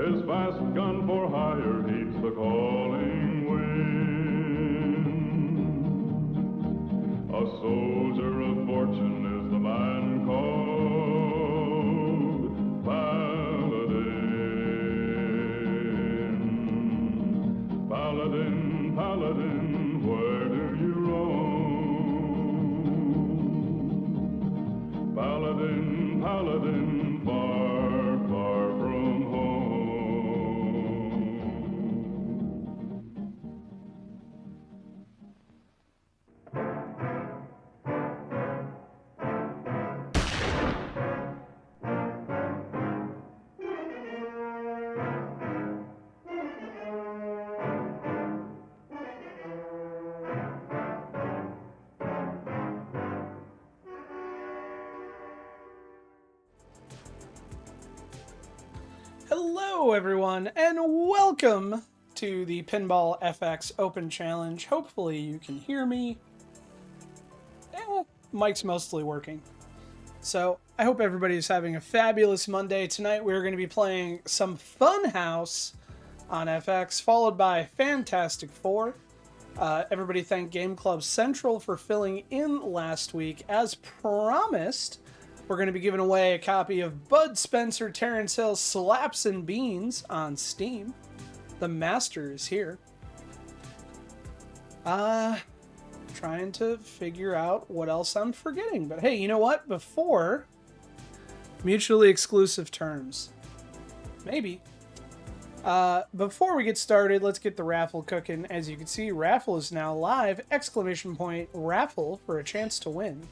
His vast gun for hire heeds the calling wind. A soldier of fortune is the man called Paladin. Paladin, Paladin, where do you roam? Paladin, Paladin, far, far from home. Hello everyone, and welcome to the Pinball FX Open Challenge. Hopefully you can hear me. Mic's mostly working. So I hope everybody's having a fabulous Monday. Tonight we're going to be playing some Funhouse on FX, followed by Fantastic Four. Everybody thank Game Club Central for filling in last week. As promised, we're going to be giving away a copy of Bud Spencer Terrence Hill's Slaps and Beans on Steam. The master is here. Trying to figure out what else I'm forgetting. But hey, you know what? Before, mutually exclusive terms. Maybe. Before we get started, let's get the raffle cooking. As you can see, raffle is now live! ! Raffle for a chance to win.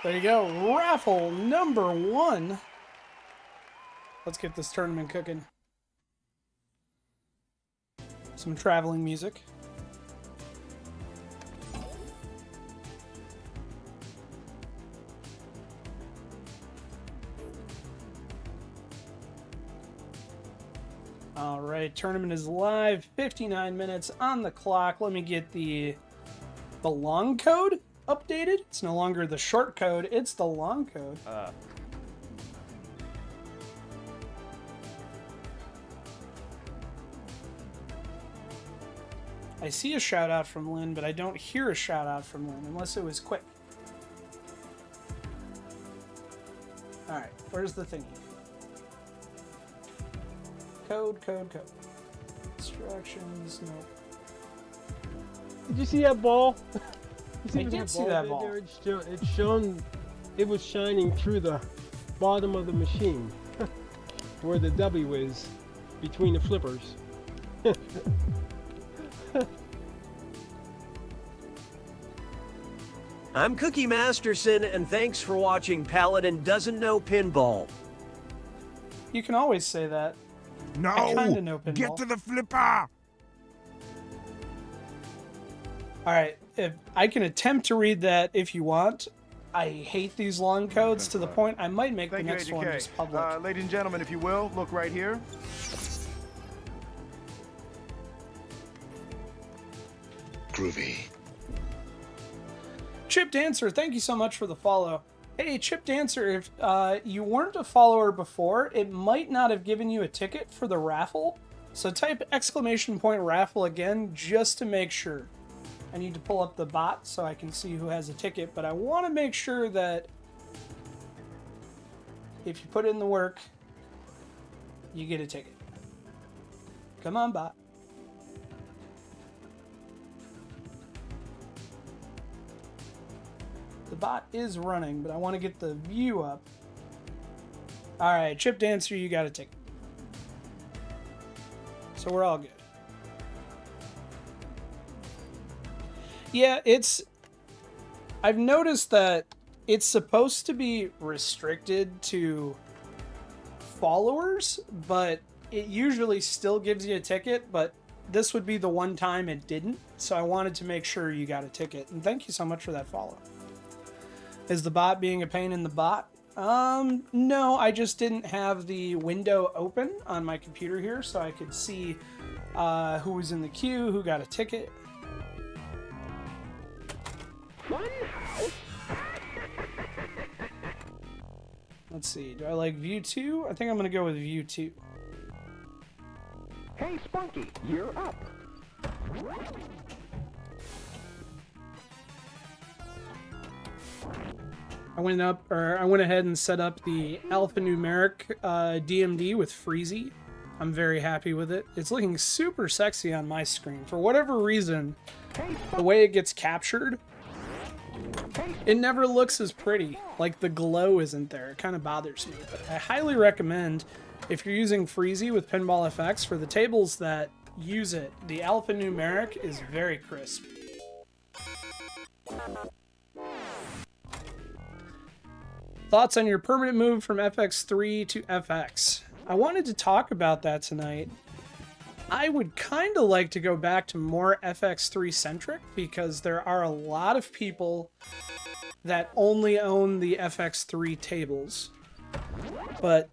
There you go, raffle number 1. Let's get this tournament cooking. Some traveling music. All right, tournament is live. 59 minutes on the clock. Let me get the long code updated. It's no longer the short code, it's the long code. I see a shout out from Lynn, but I don't hear a shout out from Lynn unless it was quick. Alright, where's the thingy? Code. Instructions, nope. Did you see that ball? I did see that ball. It's shown, it was shining through the bottom of the machine, where the W is, between the flippers. I'm Cookie Masterson, and thanks for watching Paladin Doesn't Know Pinball. You can always say that. No! I kinda know pinball. Get to the flipper! All right, if I can attempt to read that if you want. I hate these long codes to the point I might make the next one just public. Ladies and gentlemen, if you will, look right here. Groovy. Chip Dancer, thank you so much for the follow. Hey, Chip Dancer, if you weren't a follower before, it might not have given you a ticket for the raffle. So type !raffle again just to make sure. I need to pull up the bot so I can see who has a ticket, but I want to make sure that if you put in the work, you get a ticket. Come on, bot. The bot is running, but I want to get the view up. All right, Chip Dancer, you got a ticket. So we're all good. Yeah, I've noticed that it's supposed to be restricted to followers, but it usually still gives you a ticket, but this would be the one time it didn't, so I wanted to make sure you got a ticket, and thank you so much for that follow. Is the bot being a pain in the bot? No, I just didn't have the window open on my computer here, so I could see who was in the queue, who got a ticket. Funhouse? Let's see, do I like view 2? I think I'm gonna go with view 2. Hey, Spunky, you're up. I went ahead and set up the alphanumeric DMD with Freezy. I'm very happy with it. It's looking super sexy on my screen. For whatever reason, the way it gets captured, it never looks as pretty. Like the glow isn't there. It kind of bothers me. But I highly recommend, if you're using Freezy with Pinball FX, for the tables that use it, the alphanumeric is very crisp. Thoughts on your permanent move from FX3 to FX? I wanted to talk about that tonight. I would kind of like to go back to more FX3 centric because there are a lot of people that only own the FX3 tables. But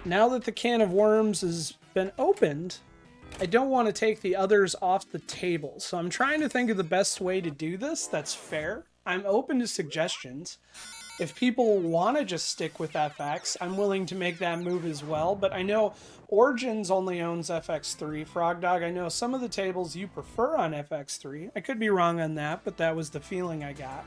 now that the can of worms has been opened, I don't want to take the others off the table. So I'm trying to think of the best way to do this that's fair. I'm open to suggestions. If people want to just stick with FX, I'm willing to make that move as well. But I know Origins only owns FX3. Frog Dog, I know some of the tables you prefer on FX3. I could be wrong on that, but that was the feeling I got.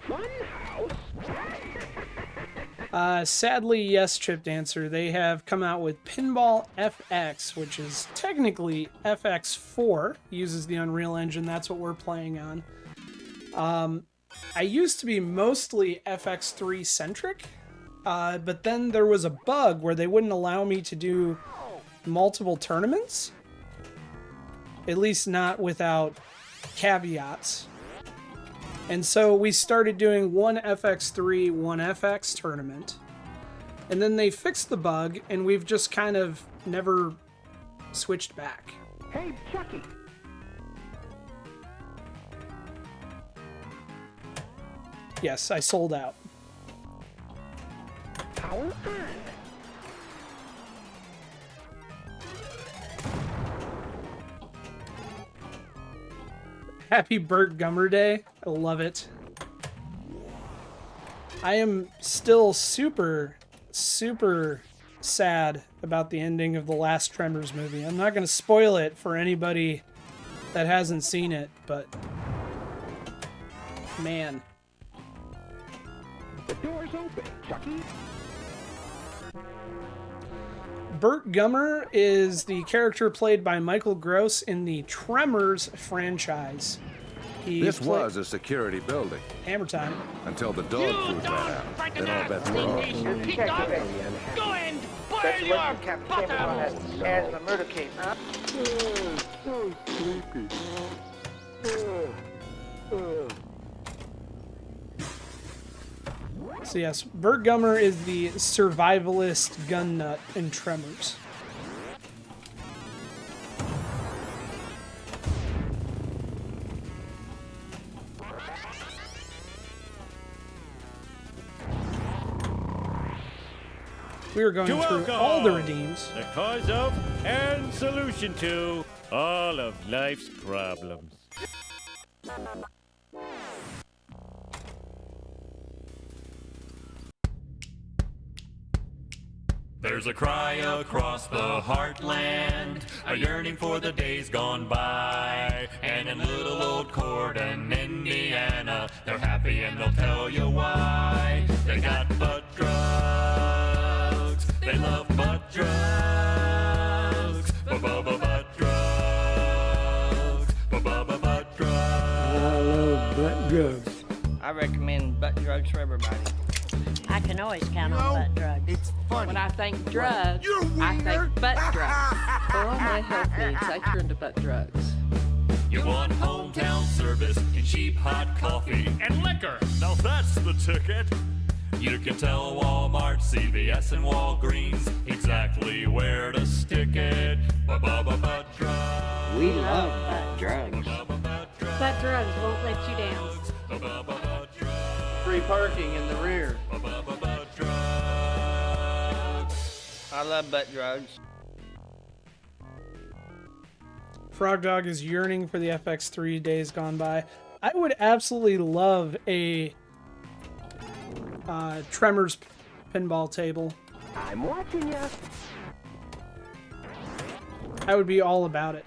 Funhouse? Sadly, yes, Chip Dancer. They have come out with Pinball FX, which is technically FX4, uses the Unreal Engine. That's what we're playing on. I used to be mostly FX3 centric, but then there was a bug where they wouldn't allow me to do multiple tournaments, at least not without caveats. And so we started doing one FX3, one FX tournament. And then they fixed the bug, and we've just kind of never switched back. Hey, Chucky. Yes, I sold out. Power on. Happy Burt Gummer Day. I love it. I am still super, super sad about the ending of the last Tremors movie. I'm not going to spoil it for anybody that hasn't seen it, but man. The door's open, Chucky. Burt Gummer is the character played by Michael Gross in the Tremors franchise. This was a security building Hammer Time. until the dog food ran out. Then all bets were off. Go and boil your butter! As the murder case. So sleepy. So yes, Burt Gummer is the survivalist gun nut in Tremors. We are going through all the redeems. The cause of and solution to all of life's problems. There's a cry across the heartland, a yearning for the days gone by. And in little old Corden, Indiana, they're happy and they'll tell you why. They got butt drugs, they love butt drugs, butt drugs, butt drugs. I love butt drugs. I recommend butt drugs for everybody. I can always count on butt drugs. It's funny. When I think drugs, I think butt drugs. For all my health needs, I turn to butt drugs. You want hometown service and cheap hot coffee and liquor. Now that's the ticket. You can tell Walmart, CVS, and Walgreens exactly where to stick it. Butt drugs. We love butt drugs. Butt drugs won't let you down. Free parking in the rear. I love butt drugs. Frog Dog is yearning for the FX3 days gone by. I would absolutely love a Tremors pinball table. I'm watching you. I would be all about it.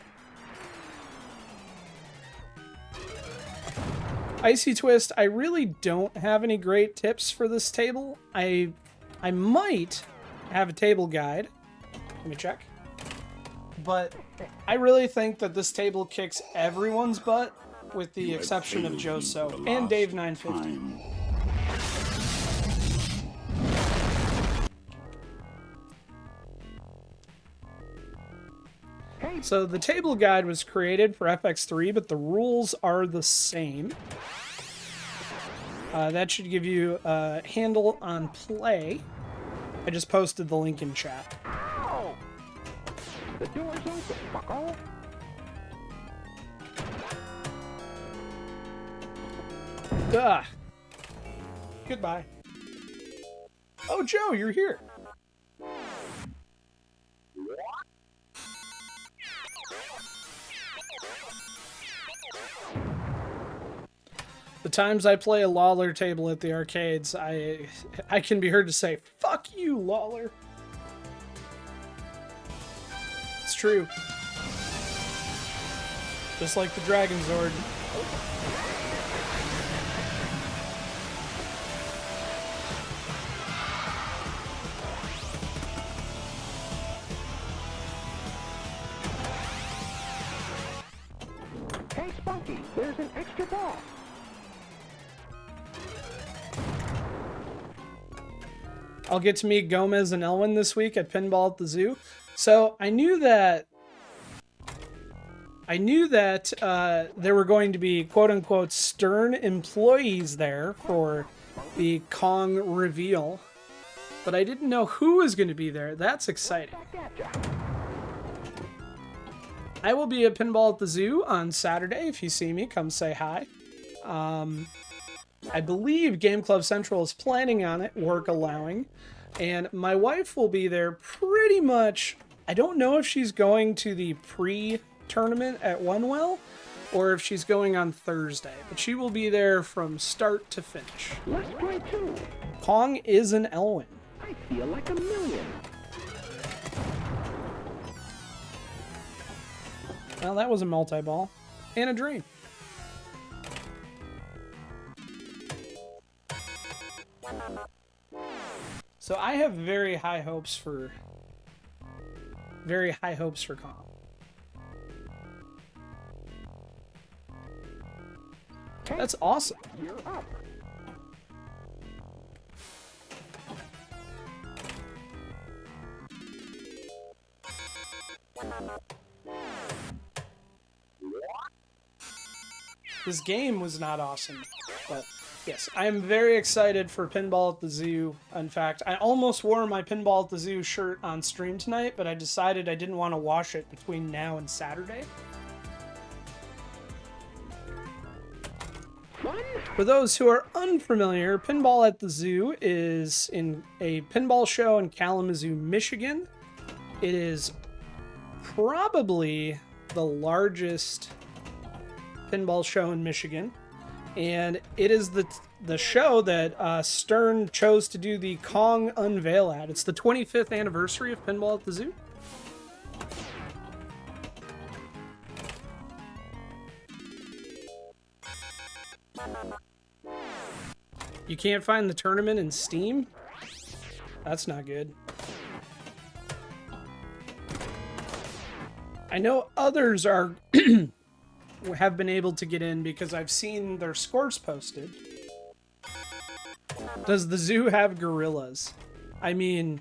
Icy Twist, I really don't have any great tips for this table. I might have a table guide. Let me check. But I really think that this table kicks everyone's butt, with the exception of Joso and Dave 950. So the table guide was created for FX3, but the rules are the same. That should give you a handle on play. I just posted the link in chat. Ow! The door's open, bucko. Ugh. Goodbye. Oh, Joe, you're here. The times I play a Lawler table at the arcades, I can be heard to say, "Fuck you, Lawler." It's true. Just like the Dragon Zord. Hey, Spunky, there's an extra ball. I'll get to meet Gomez and Elwin this week at Pinball at the Zoo. So I knew that there were going to be quote-unquote stern employees there for the Kong reveal, but I didn't know who was going to be there. That's exciting. I will be at Pinball at the Zoo on Saturday. If you see me, come say hi. I believe Game Club Central is planning on it, work allowing, and my wife will be there pretty much. I don't know if she's going to the pre-tournament at Onewell or if she's going on Thursday, but she will be there from start to finish. Let's play too. Kong is an Elwin. I feel like a million. Well, that was a multi-ball and a dream. So I have very high hopes for Kong. That's awesome. You're up. This game was not awesome, but Yes, I am very excited for Pinball at the Zoo. In fact, I almost wore my Pinball at the Zoo shirt on stream tonight, but I decided I didn't want to wash it between now and Saturday. For those who are unfamiliar, Pinball at the Zoo is in a pinball show in Kalamazoo, Michigan. It is probably the largest pinball show in Michigan. And it is the show that Stern chose to do the Kong unveil at. It's the 25th anniversary of Pinball at the Zoo. You can't find the tournament in Steam? That's not good. I know others are have been able to get in because I've seen their scores posted. Does the zoo have gorillas? I mean,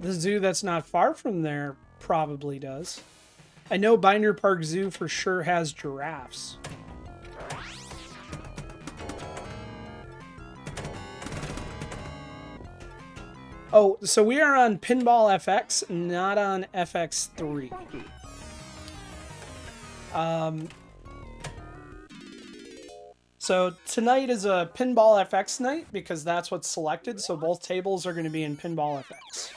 the zoo that's not far from there probably does. I know Biner Park Zoo for sure has giraffes. Oh, so we are on Pinball FX, not on FX3. So tonight is a Pinball FX night because that's what's selected, so both tables are going to be in Pinball FX.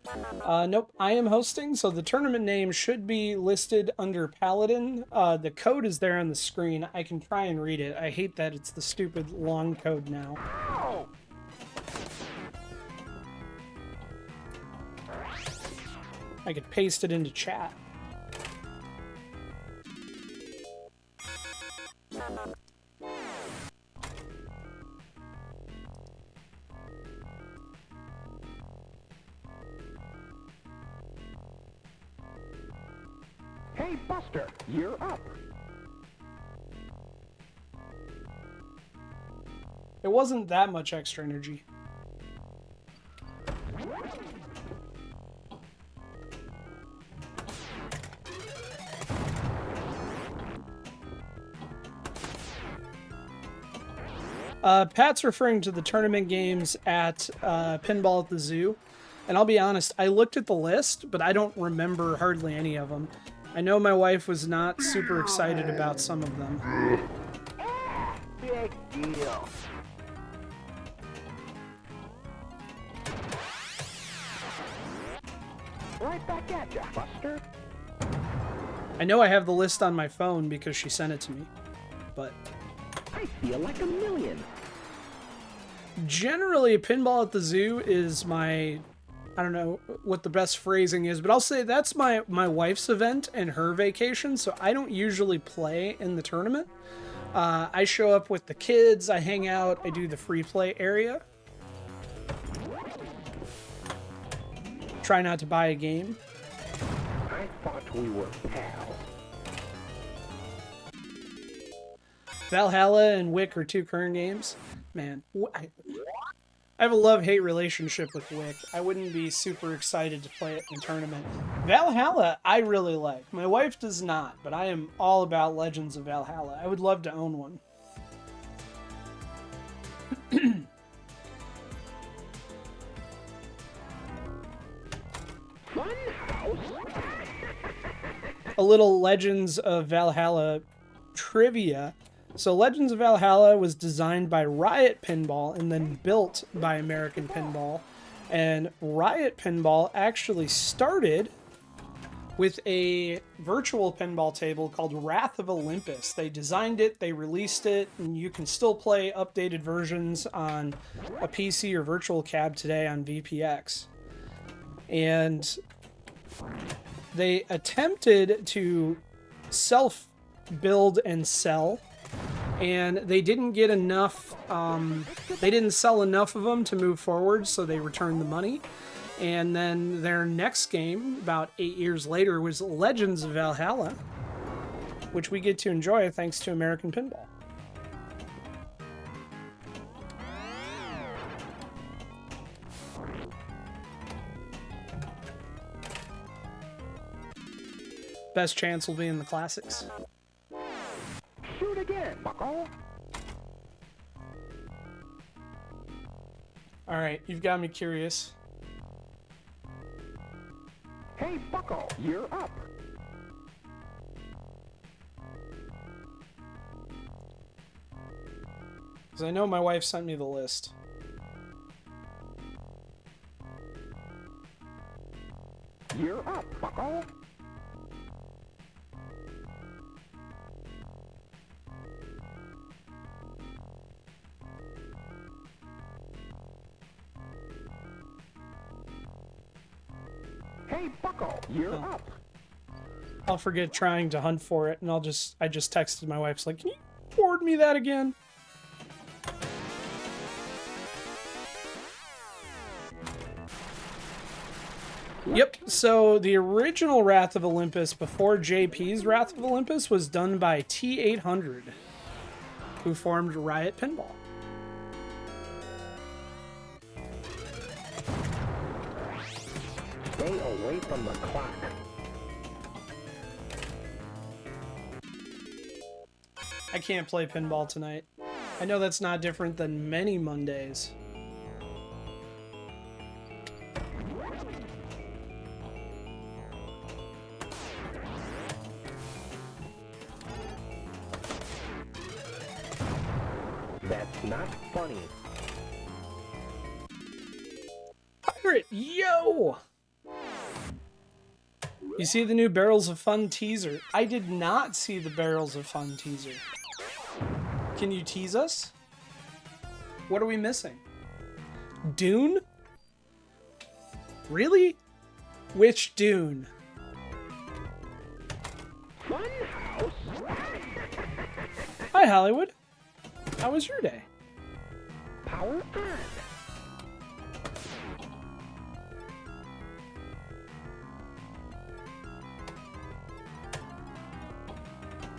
Funhouse? Nope, I am hosting, so the tournament name should be listed under Paladin. The code is there on the screen. I can try and read it. I hate that it's the stupid long code now. I could paste it into chat. Hey, Buster, you're up. It wasn't that much extra energy. Pat's referring to the tournament games at Pinball at the Zoo. And I'll be honest, I looked at the list, but I don't remember hardly any of them. I know my wife was not super excited about some of them. Big deal. Right back at ya, Buster. I know I have the list on my phone because she sent it to me, but... I feel like a million. Generally, Pinball at the Zoo is my... I don't know what the best phrasing is, but I'll say that's my wife's event and her vacation, so I don't usually play in the tournament. I show up with the kids, I hang out, I do the free play area. Try not to buy a game. I thought we were pals. Valhalla and Wick are two current games. Man, I have a love-hate relationship with Wick. I wouldn't be super excited to play it in a tournament. Valhalla, I really like. My wife does not, but I am all about Legends of Valhalla. I would love to own one. A little Legends of Valhalla trivia. So Legends of Valhalla was designed by Riot Pinball and then built by American Pinball. And Riot Pinball actually started with a virtual pinball table called Wrath of Olympus. They designed it, they released it, and you can still play updated versions on a PC or virtual cab today on VPX. And they attempted to self-build and sell and they didn't get enough, they didn't sell enough of them to move forward, so they returned the money. And then their next game, about 8 years later, was Legends of Valhalla, which we get to enjoy thanks to American Pinball. Best chance will be in the classics. Shoot again, bucko. Alright, you've got me curious. Hey, bucko, you're up. Because I know my wife sent me the list. You're up, bucko. Hey, bucko, you're up. I'll forget trying to hunt for it, and I just texted my wife, like, can you forward me that again? Yep, so the original Wrath of Olympus before JP's Wrath of Olympus was done by T800, who formed Riot Pinball. Stay away from the clock. I can't play pinball tonight. I know that's not different than many Mondays. That's not funny. Pirate, yo! You see the new Barrels of Fun teaser? I did not see the Barrels of Fun teaser. Can you tease us? What are we missing? Dune? Really? Which Dune? Funhouse? Hi, Hollywood. How was your day? Power on.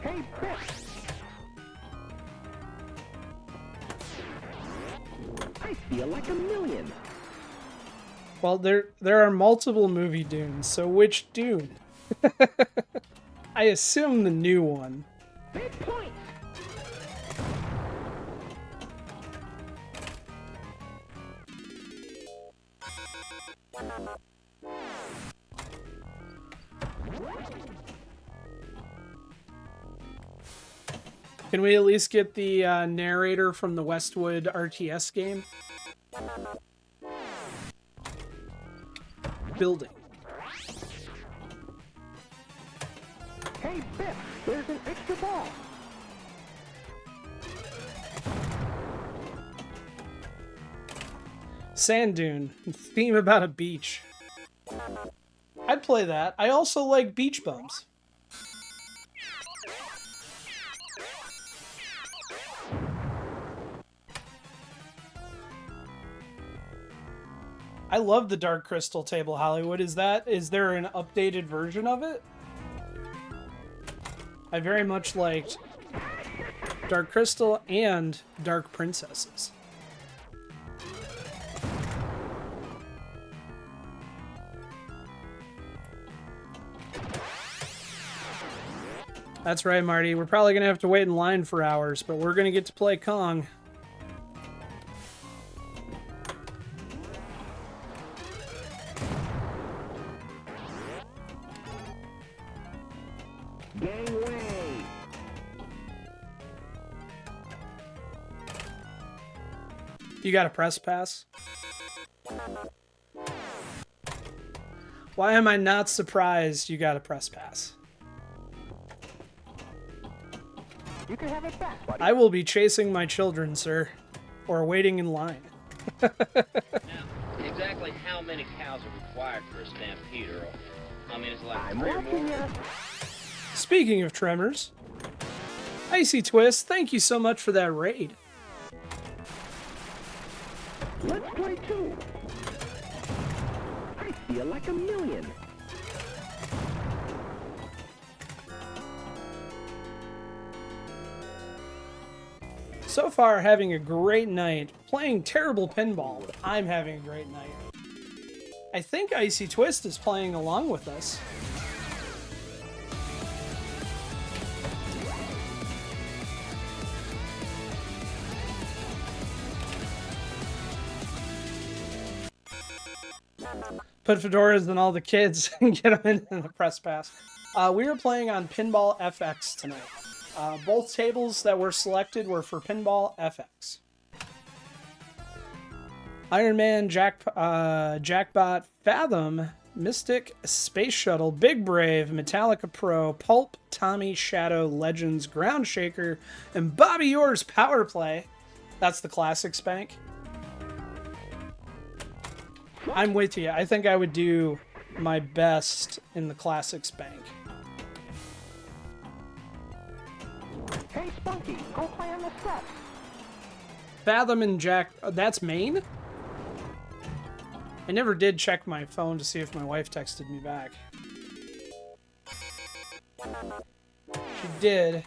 Hey, Biff. I feel like a million. Well, there are multiple movie Dunes, so which Dune? I assume the new one. Big point. Can we at least get the narrator from the Westwood RTS game? Building. Hey, Biff, there's an extra ball. Sand Dune. Theme about a beach. I'd play that. I also like beach bums. I love the Dark Crystal table, Hollywood. Is there an updated version of it? I very much liked Dark Crystal and Dark Princesses. That's right, Marty. We're probably going to have to wait in line for hours, but we're going to get to play Kong. Gangway. You got a press pass? Why am I not surprised you got a press pass? You can have it back, buddy. I will be chasing my children, sir. Or waiting in line. Now, exactly how many cows are required for a stampede, Earl? I mean, it's like I'm 3 or watching more. you. Speaking of tremors, Icy Twist, thank you so much for that raid. Let's play two. I feel like a million. So far, having a great night. Playing terrible pinball, but I'm having a great night. I think Icy Twist is playing along with us. Put fedoras in all the kids and get them in the press pass. We were playing on Pinball FX tonight. Both tables that were selected were for Pinball FX. Iron Man, Jackbot, Fathom, Mystic, Space Shuttle, Big Brave, Metallica Pro, Pulp, Tommy, Shadow, Legends, Ground Shaker, and Bobby Yours Power Play. That's the classic spank. I'm with you. I think I would do my best in the classic spank. Hey, Spunky, go play on the steps. Fathom and Jack... that's Maine? I never did check my phone to see if my wife texted me back. She did.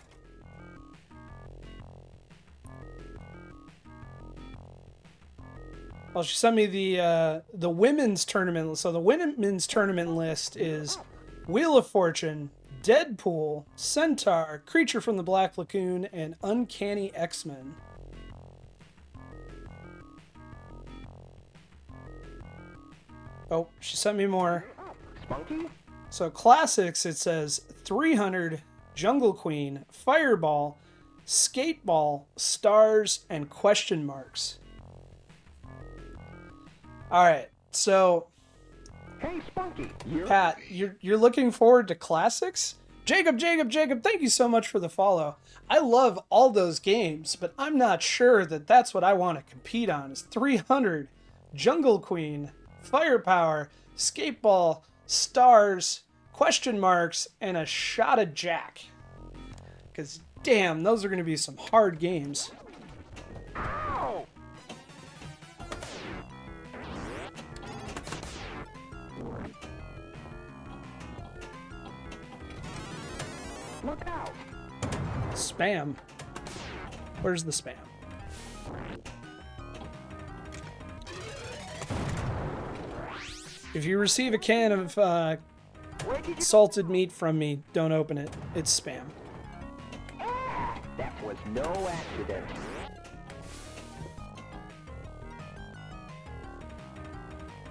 Well, she sent me the women's tournament. So the women's tournament list is Wheel of Fortune, Deadpool, Centaur, Creature from the Black Lagoon, and Uncanny X-Men. Oh, she sent me more. Spunky? So classics, it says 300, Jungle Queen, Fireball, Skateball, Stars, and question marks. All right, so hey, Spunky, Pat, you're looking forward to classics? Jacob, thank you so much for the follow. I love all those games, but I'm not sure that that's what I want to compete on. Is 300, Jungle Queen, Firepower, Skateball, Stars, question marks, and a shot of Jack. Because damn, those are going to be some hard games. Ow! Look out! Spam. Where's the spam? If you receive a can of salted meat from me, don't open it. It's spam. That was no accident.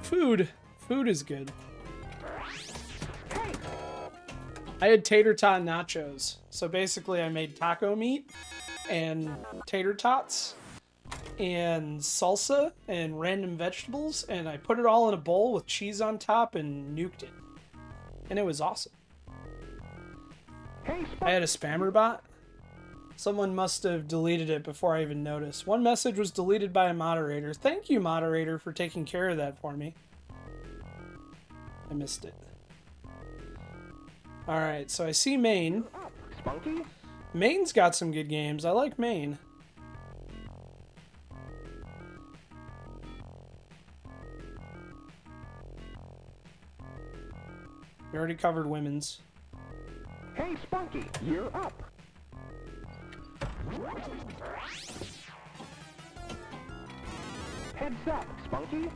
Food. Food is good. I had tater tot nachos. So basically I made taco meat and tater tots and salsa and random vegetables, and I put it all in a bowl with cheese on top and nuked it. And it was awesome. I had a spammer bot. Someone must have deleted it before I even noticed. One message was deleted by a moderator. Thank you, moderator, for taking care of that for me. I missed it. Alright, so I see Maine. Spunky? Maine's got some good games. I like Maine. We already covered women's. Hey, Spunky, you're up. Heads up, Spunky.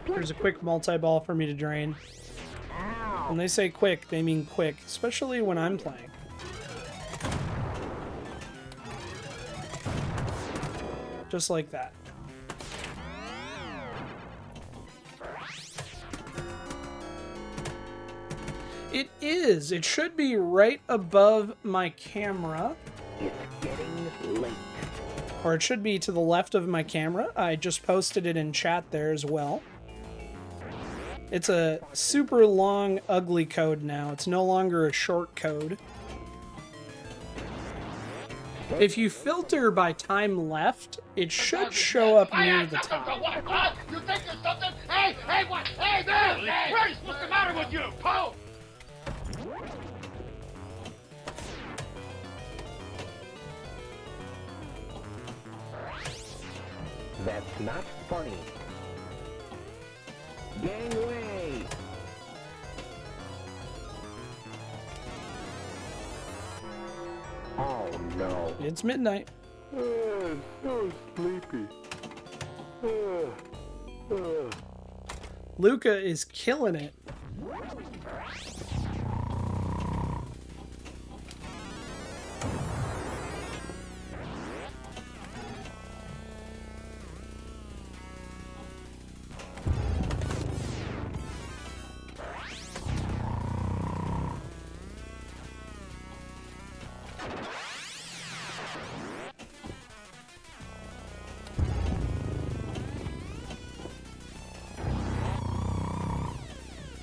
There's a quick multi-ball for me to drain. When they say quick, they mean quick, especially when I'm playing. Just like that. It is. It should be right above my camera. It's getting late. Or it should be to the left of my camera. I just posted it in chat there as well. It's a super long, ugly code now. It's no longer a short code. If you filter by time left, it should show up near the top. What? You think you're something? Hey, what? Hey, there! Hey, what's the matter with you, Poe? That's not funny. Gangway! Oh no. It's midnight. So sleepy. Luca is killing it.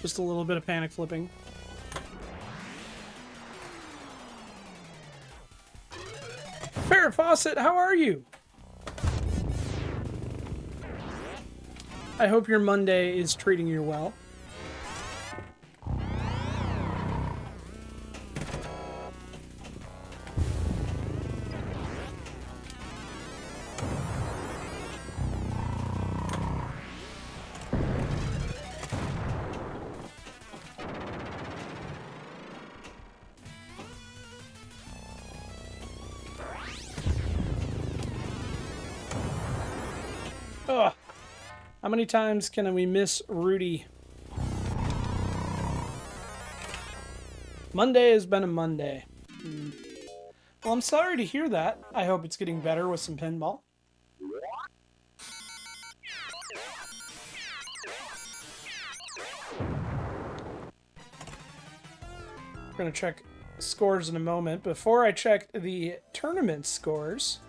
Just a little bit of panic flipping. Farrah Fawcett, how are you? I hope your Monday is treating you well. Ugh. How many times can we miss Rudy? Monday has been a Monday. Well, I'm sorry to hear that. I hope it's getting better with some pinball. We're going to check scores in a moment. Before I check the tournament scores...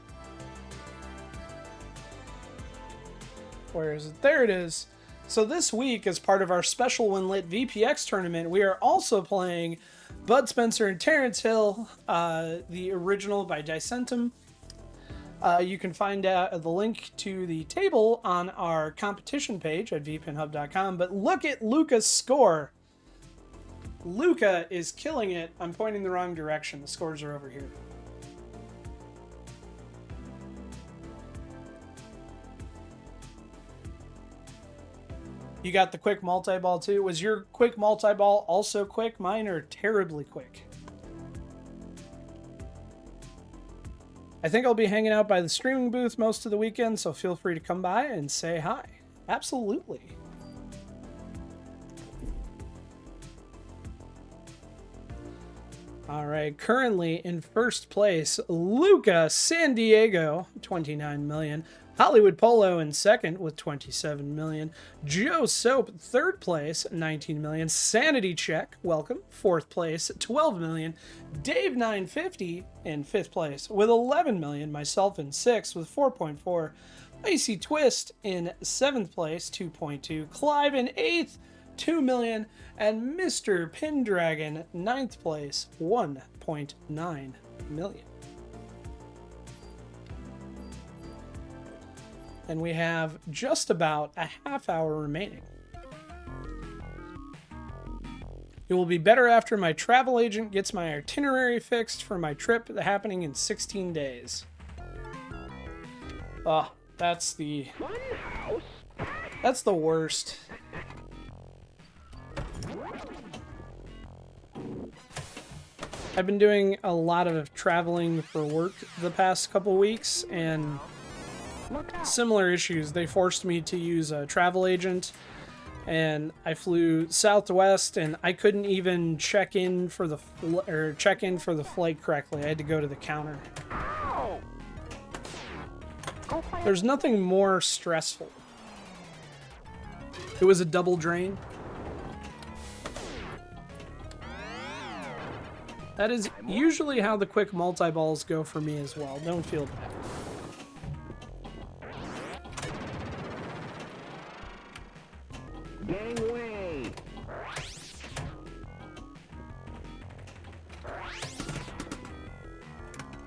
Where is it? There it is. So this week, as part of our special When Lit VPX tournament, we are also playing Bud Spencer and Terrence Hill, the original by Dicentum. You can find out the link to the table on our competition page at vpinhub.com. But look at Luca's score. Luca is killing it. I'm pointing the wrong direction. The scores are over here. You got the quick multi-ball too? Was your quick multi-ball also quick? Mine are terribly quick. I think I'll be hanging out by the streaming booth most of the weekend, so feel free to come by and say hi. Absolutely. All right, currently in first place, Luca San Diego, 29 million. Hollywood Polo in second with 27 million. Joe Soap, third place, 19 million. Sanity Check, welcome, fourth place, 12 million. Dave 950 in fifth place with 11 million. Myself in sixth with 4.4. Icy Twist in seventh place, 2.2. Clive in eighth, 2 million. And Mr. Pendragon, ninth place, 1.9 million. And we have just about a half hour remaining. It will be better after my travel agent gets my itinerary fixed for my trip happening in 16 days. Oh, that's the worst. I've been doing a lot of traveling for work the past couple weeks, and similar issues. They forced me to use a travel agent, and I flew Southwest, and I couldn't even check in for the flight correctly. I had to go to the counter. There's nothing more stressful. It was a double drain. That is usually how the quick multi-balls go for me as well. Don't feel bad. Gangway!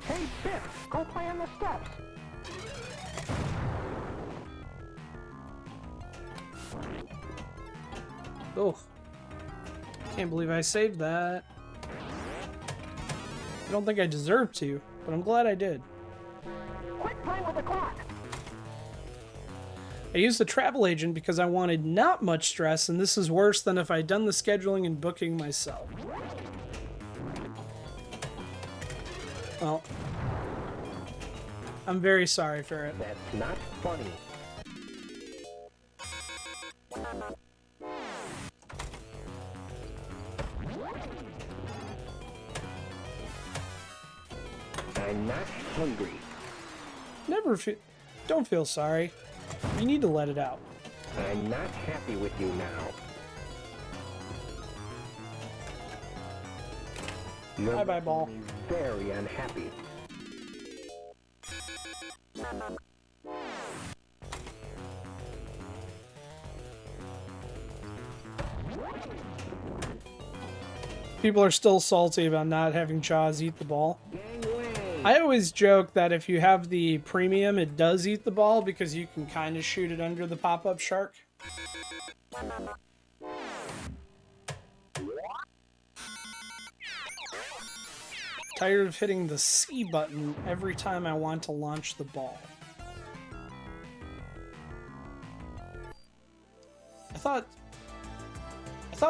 Hey, Biff, go play on the steps. Oh. Can't believe I saved that. I don't think I deserve to, but I'm glad I did. Quit playing with the clock. I used the travel agent because I wanted not much stress, and this is worse than if I'd done the scheduling and booking myself. Well, I'm very sorry for it. That's not funny. I'm not hungry. Don't feel sorry. You need to let it out. I'm not happy with you now. Bye-bye, ball. Very unhappy. People are still salty about not having Jaws eat the ball. I always joke that if you have the premium, it does eat the ball because you can kind of shoot it under the pop-up shark. Tired of hitting the C button every time I want to launch the ball. I thought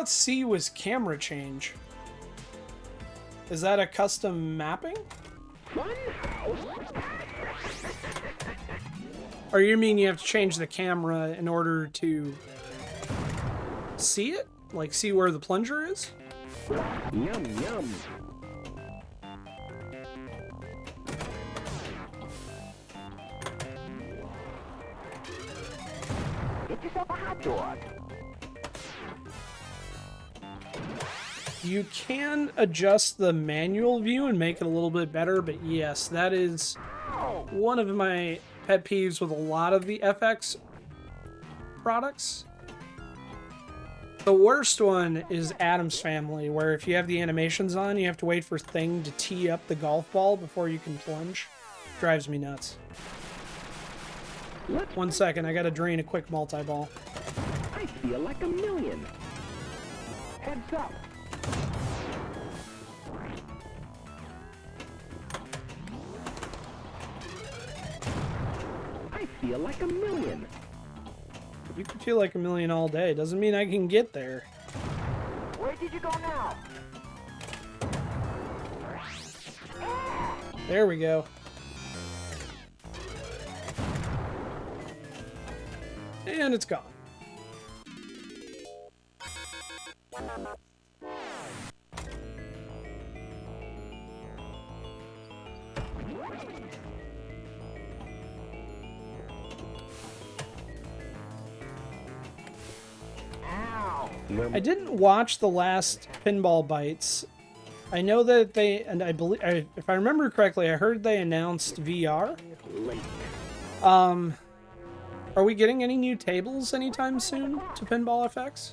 C was camera change. Is that a custom mapping? Or you mean you have to change the camera in order to see it? Like see where the plunger is? Yum, yum. Get yourself a hot dog. You can adjust the manual view and make it a little bit better, but yes, that is one of my pet peeves with a lot of the FX products. The worst one is Addams Family, where if you have the animations on, you have to wait for Thing to tee up the golf ball before you can plunge. Drives me nuts. 1 second, I gotta drain a quick multi-ball. I feel like a million. Heads up. I feel like a million. You can feel like a million all day. Doesn't mean I can get there. Where did you go now? There we go. And it's gone. I didn't watch the last Pinball Bites. I know that they, and I believe, if I remember correctly, I heard they announced VR. Are we getting any new tables anytime soon to Pinball FX?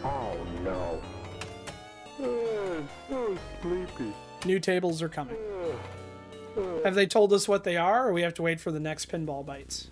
Oh no. So sleepy. New tables are coming. Have they told us what they are, or we have to wait for the next Pinball Bites?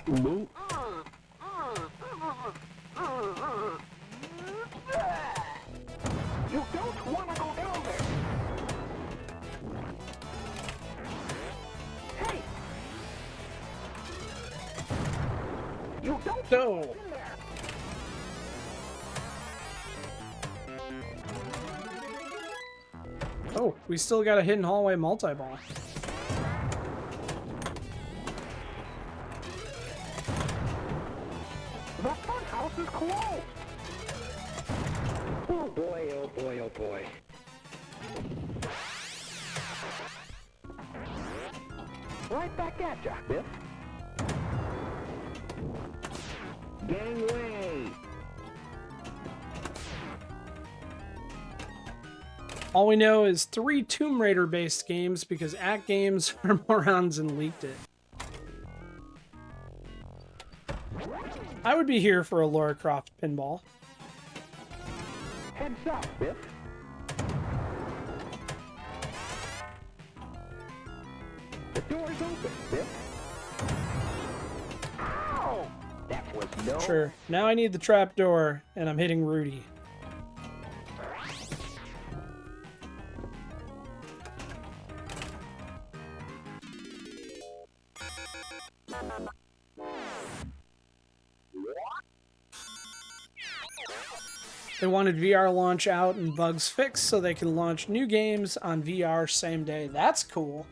Nope. You don't want to go down there. Hey! You don't go in there. Oh, we still got a hidden hallway multi-ball. The Funhouse is closed. Oh boy, oh boy, oh boy. Right back at ya, Biff. Gangway. All we know is 3 Tomb Raider based games because At Games are morons and leaked it. I would be here for a Lara Croft pinball. Heads up, Biff. The door's open, Biff. Ow! That was no... Sure. Now I need the trap door, and I'm hitting Rudy. They wanted VR launch out and bugs fixed so they can launch new games on VR same day. That's cool.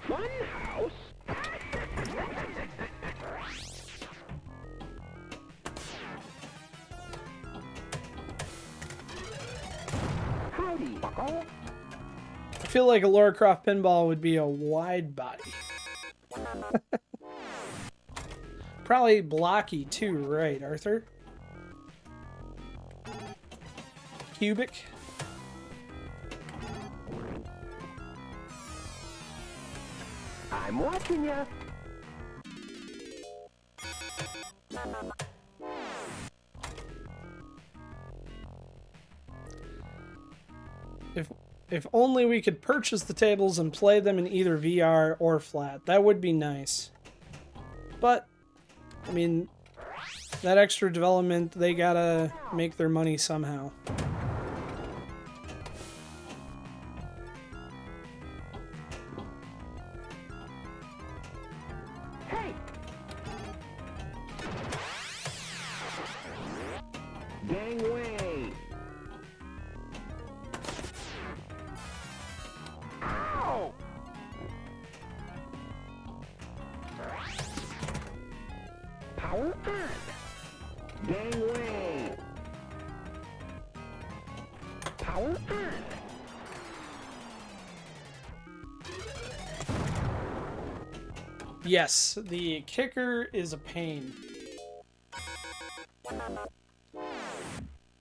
Funhouse? Howdy, bucko. I feel like a Lara Croft pinball would be a wide body. Probably blocky too, right, Arthur? Cubic? I'm watching ya. If only we could purchase the tables and play them in either VR or flat. That would be nice. But, I mean, that extra development, they gotta make their money somehow. Hey! Gangway! Ow! Power on! Gangway! Power on! Yes, the kicker is a pain.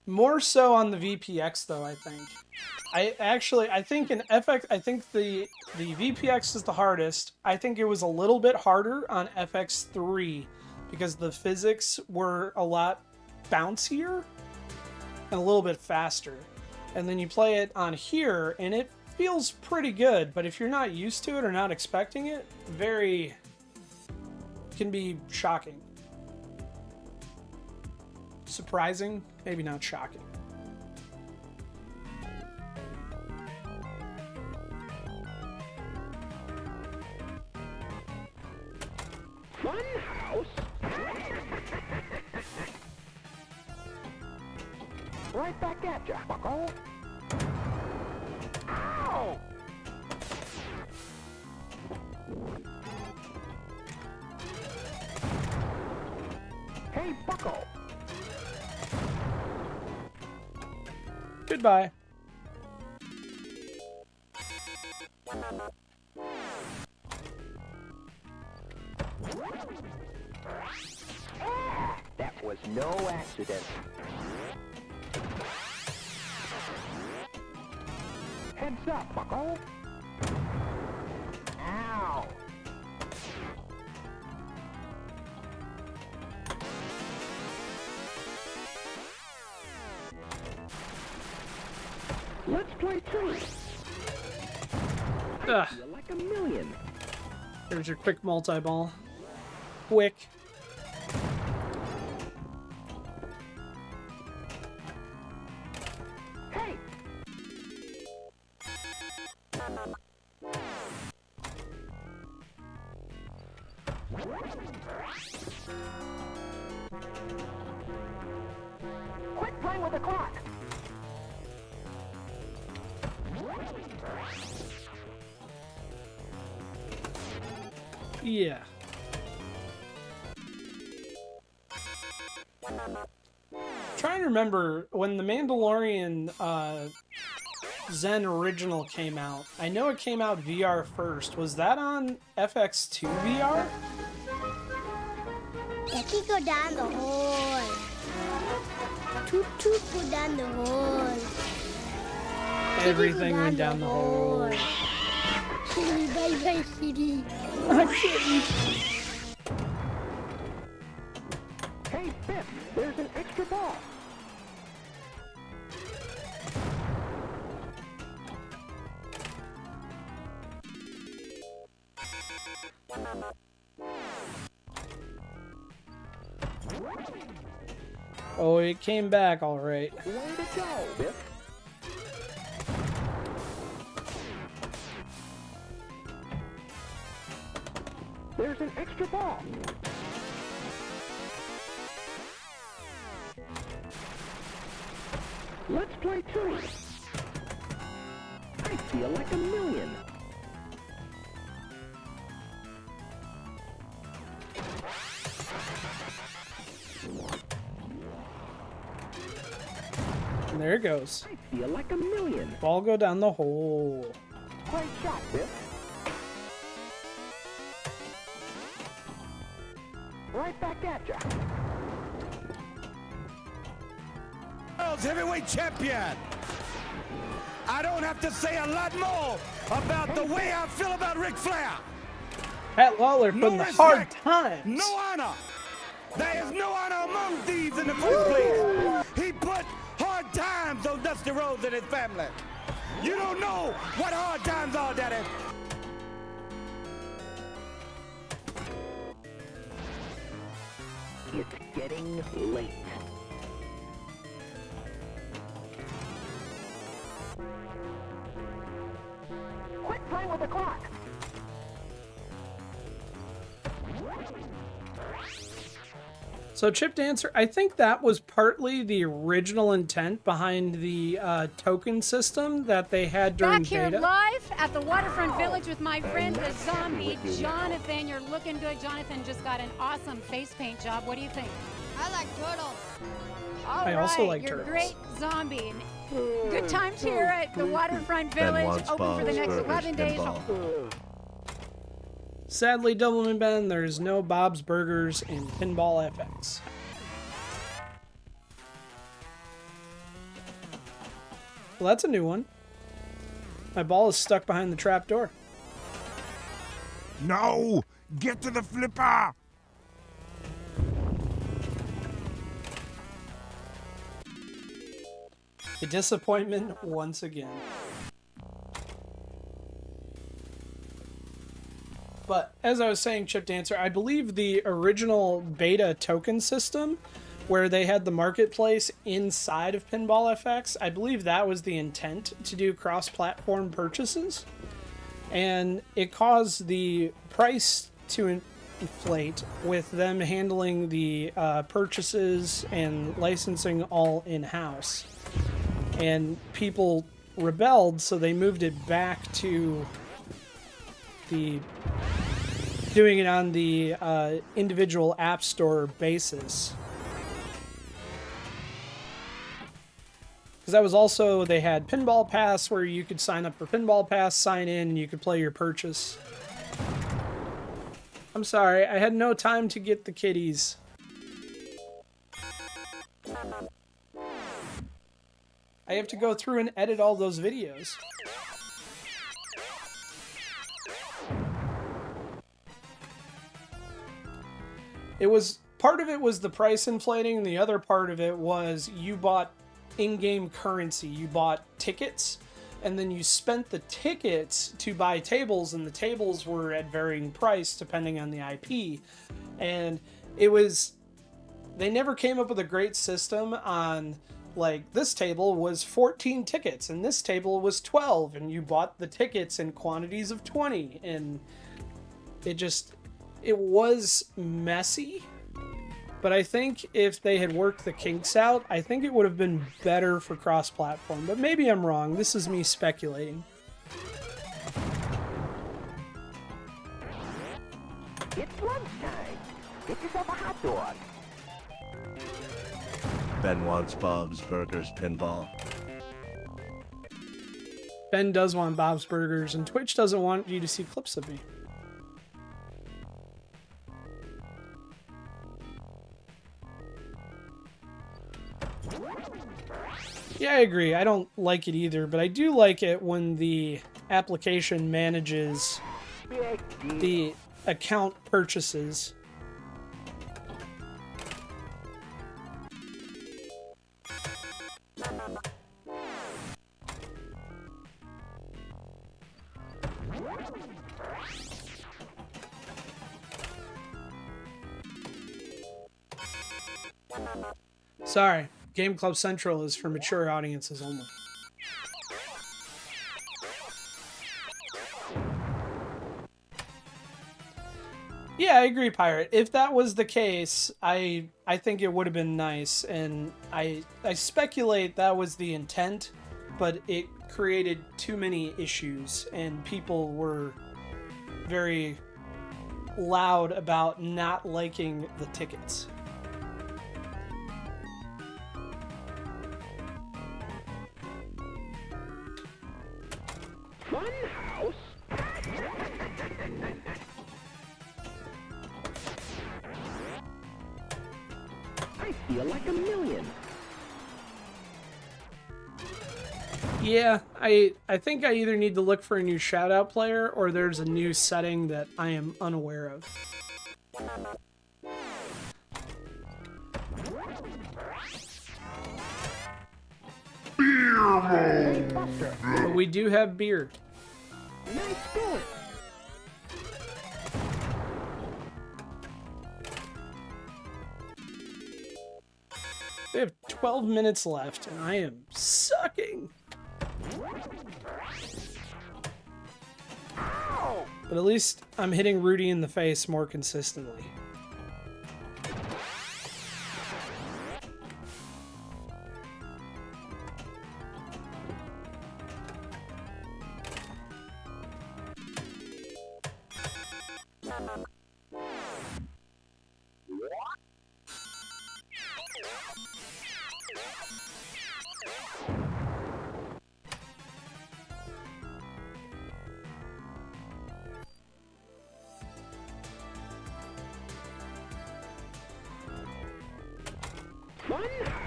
More so on the VPX though, I think. I think in FX, I think the VPX is the hardest. I think it was a little bit harder on FX3 because the physics were a lot bouncier and a little bit faster. And then you play it on here and it feels pretty good, but if you're not used to it or not expecting it, can be shocking. Surprising, maybe not shocking. Funhouse? Right back at ya, bucko. Ow! Hey, bucko. Goodbye. That was no accident. Heads up, bucko. Ow. Let's play two. Ugh. You're like a million. There's your quick multi-ball. Quick. Hey. Quit playing with the clock. Yeah. Trying to remember when the Mandalorian Zen Original came out. I know it came out VR first. Was that on FX2 VR? I can go down the hole. Toot toot go down the hole. Everything went down the hole. Kitty, bye bye, kitty. Hey, Biff, there's an extra ball. Oh, it came back all right. Way to go, Biff. There's an extra ball. Let's play two. I feel like a million. And there it goes. I feel like a million. Ball go down the hole. Great shot, Biff. Right back at ya. World's heavyweight champion. I don't have to say a lot more about the way I feel about Ric Flair. Pat Lawler putting the hard times. No honor. There is no honor among thieves in the first place. He put hard times on Dusty Rhodes and his family. You don't know what hard times are, Daddy. It's getting late. Quit playing with the clock. So Chip Dancer, I think that was partly the original intent behind the token system that they had during Back here beta. live at the Waterfront Village with my friend, the zombie, Jonathan. You're looking good. Jonathan just got an awesome face paint job. What do you think? I like turtles. All I also right, like you're turtles. great zombie. Good times here at the Waterfront Village. Open for the next 11 days. Sadly, Doubleman Ben, there's no Bob's Burgers in Pinball FX. Well, that's a new one. My ball is stuck behind the trap door. No! Get to the flipper! A disappointment once again. But as I was saying, Chip Dancer, I believe the original beta token system where they had the marketplace inside of Pinball FX, I believe that was the intent to do cross-platform purchases. And it caused the price to inflate with them handling the purchases and licensing all in-house. And people rebelled, so they moved it back to the doing it on the individual app store basis. Because that was also, they had Pinball Pass where you could sign up for Pinball Pass, sign in, and you could play your purchase. I'm sorry, I had no time to get the kitties. I have to go through and edit all those videos. It was, part of it was the price inflating, and the other part of it was you bought in-game currency. You bought tickets, and then you spent the tickets to buy tables, and the tables were at varying price depending on the IP. And it was, they never came up with a great system on, like, this table was 14 tickets, and this table was 12, and you bought the tickets in quantities of 20, and it was messy, but I think if they had worked the kinks out, I think it would have been better for cross-platform. But maybe I'm wrong. This is me speculating. It's lunchtime. Get yourself a hot dog. Ben wants Bob's Burgers Pinball. Ben does want Bob's Burgers, and Twitch doesn't want you to see clips of me. Yeah, I agree. I don't like it either, but I do like it when the application manages the account purchases. Sorry, Game Club Central is for mature audiences only. Yeah, I agree, Pirate. If that was the case, I think it would have been nice, and I speculate that was the intent, but it created too many issues, and people were very loud about not liking the tickets. Funhouse? I feel like a million. Yeah, I think I either need to look for a new shoutout player or there's a new setting that I am unaware of. But we do have beer. Nice going. We have 12 minutes left, and I am sucking. But at least I'm hitting Rudy in the face more consistently.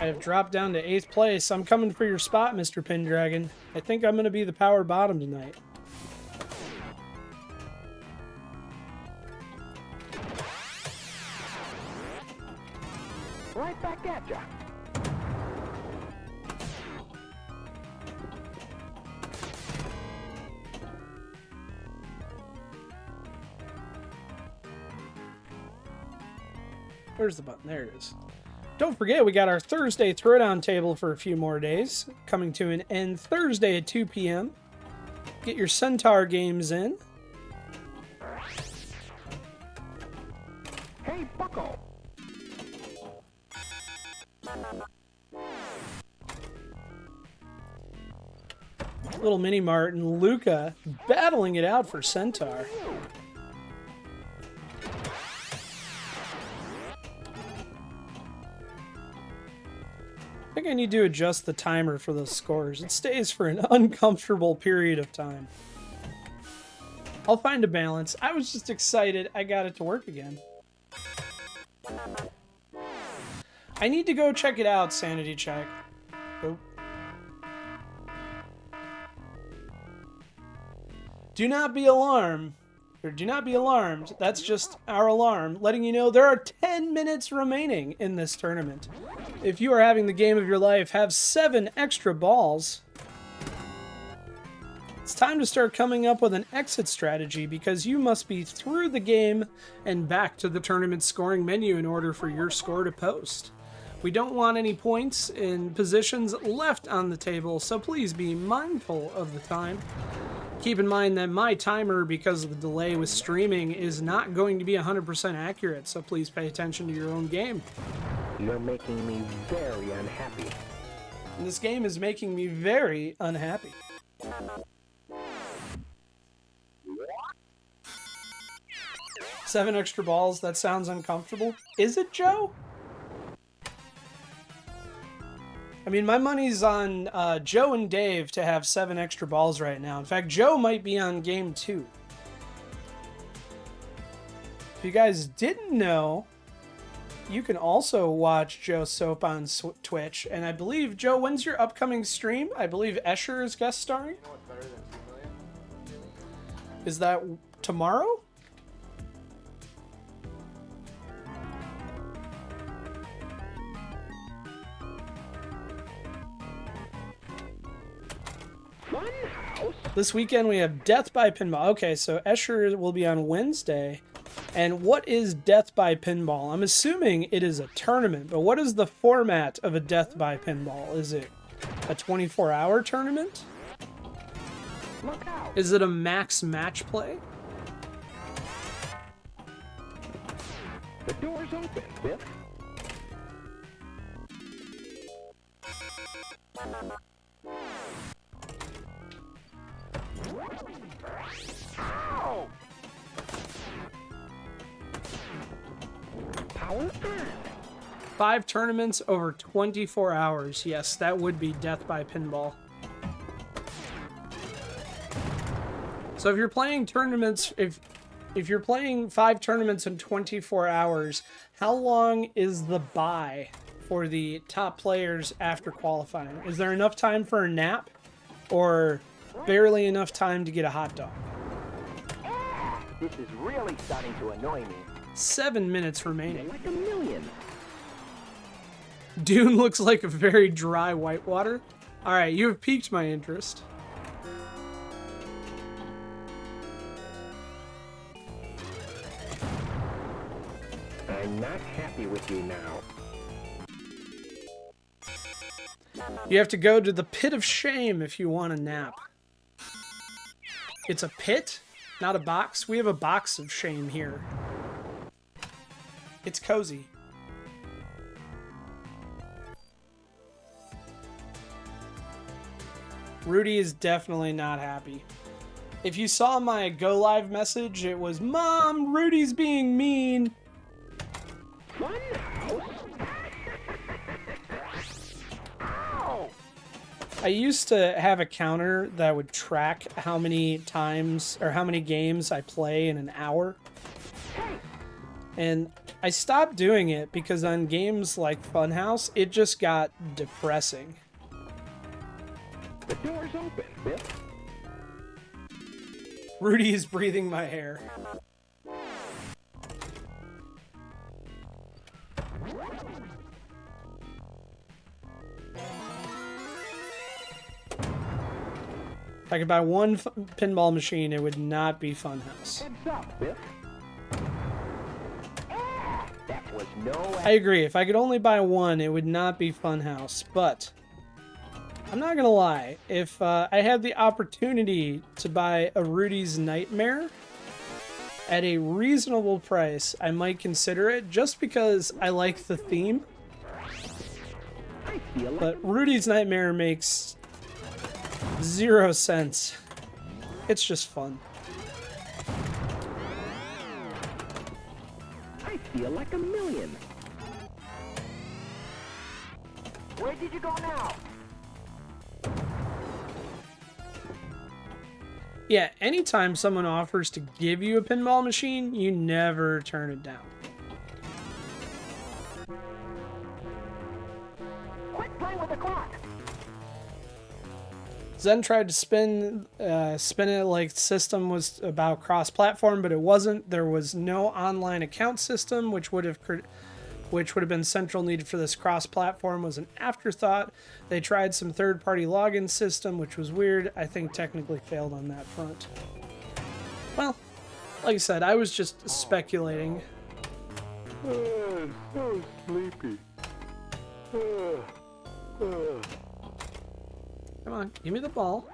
I have dropped down to 8th place. I'm coming for your spot, Mr. Pendragon. I think I'm going to be the power bottom tonight. Right back at ya. Where's the button? There it is. Don't forget, we got our Thursday Throwdown table for a few more days, coming to an end Thursday at 2 p.m. Get your Centaur games in. Hey, Bucko. Little Mini Mart and Luca battling it out for Centaur. I think I need to adjust the timer for those scores. It stays for an uncomfortable period of time. I'll find a balance. I was just excited I got it to work again. I need to go check it out, sanity check. Oh. Do not be alarmed. Or do not be alarmed. That's just our alarm, letting you know there are 10 minutes remaining in this tournament. If you are having the game of your life, have 7 extra balls. It's time to start coming up with an exit strategy because you must be through the game and back to the tournament scoring menu in order for your score to post. We don't want any points in positions left on the table, so please be mindful of the time. Keep in mind that my timer, because of the delay with streaming, is not going to be 100% accurate, so please pay attention to your own game. You're making me very unhappy. And this game is making me very unhappy. Seven extra balls, that sounds uncomfortable. Is it, Joe? I mean, my money's on Joe and Dave to have 7 extra balls right now. In fact, Joe might be on game 2. If you guys didn't know, you can also watch Joe Soap on Twitch. And I believe, Joe, when's your upcoming stream? I believe Escher is guest starring. You know what's better than 2 million? Is that tomorrow? Funhouse? This weekend we have Death by Pinball. Okay, so Escher will be on Wednesday. And what is Death by Pinball? I'm assuming it is a tournament, but what is the format of a Death by Pinball? Is it a 24-hour tournament? Look out. Is it a max match play? The door's open, Biff. Ow! Power on. 5 tournaments over 24 hours. Yes, that would be Death by Pinball. So if you're playing tournaments, if you're playing 5 tournaments in 24 hours, how long is the bye for the top players after qualifying? Is there enough time for a nap, or barely enough time to get a hot dog? This is really starting to annoy me. 7 minutes remaining. Like a million. Dune looks like a very dry whitewater. Alright, you have piqued my interest. I'm not happy with you now. You have to go to the pit of shame if you want a nap. It's a pit, not a box. We have a box of shame here. It's cozy. Rudy is definitely not happy. If you saw my go live message, it was, "Mom, Rudy's being mean." I used to have a counter that would track how many times or how many games I play in an hour. And I stopped doing it because on games like Funhouse, it just got depressing. The door's open, Biff. Rudy is breathing my hair. If I could buy one pinball machine, it would not be Funhouse. Heads up, Biff. That was no... I agree. If I could only buy one, it would not be Funhouse. But I'm not gonna lie. If I had the opportunity to buy a Rudy's Nightmare at a reasonable price, I might consider it, just because I like the theme. But Rudy's Nightmare makes 0 sense. It's just fun. I feel like a million. Where did you go now? Yeah, anytime someone offers to give you a pinball machine, you never turn it down. Quit playing with the clock. Zen tried to spin it like the system was about cross-platform, but it wasn't. There was no online account system, which would have been central needed for this cross-platform, was an afterthought. They tried some third-party login system, which was weird. I think technically failed on that front. Well, like I said, I was just speculating. So sleepy. Come on, give me the ball.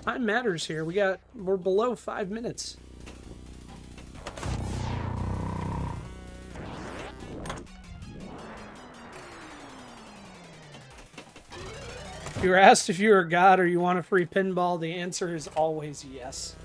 Time matters here. We're below 5 minutes. If you were asked if you were God or you want a free pinball, the answer is always yes.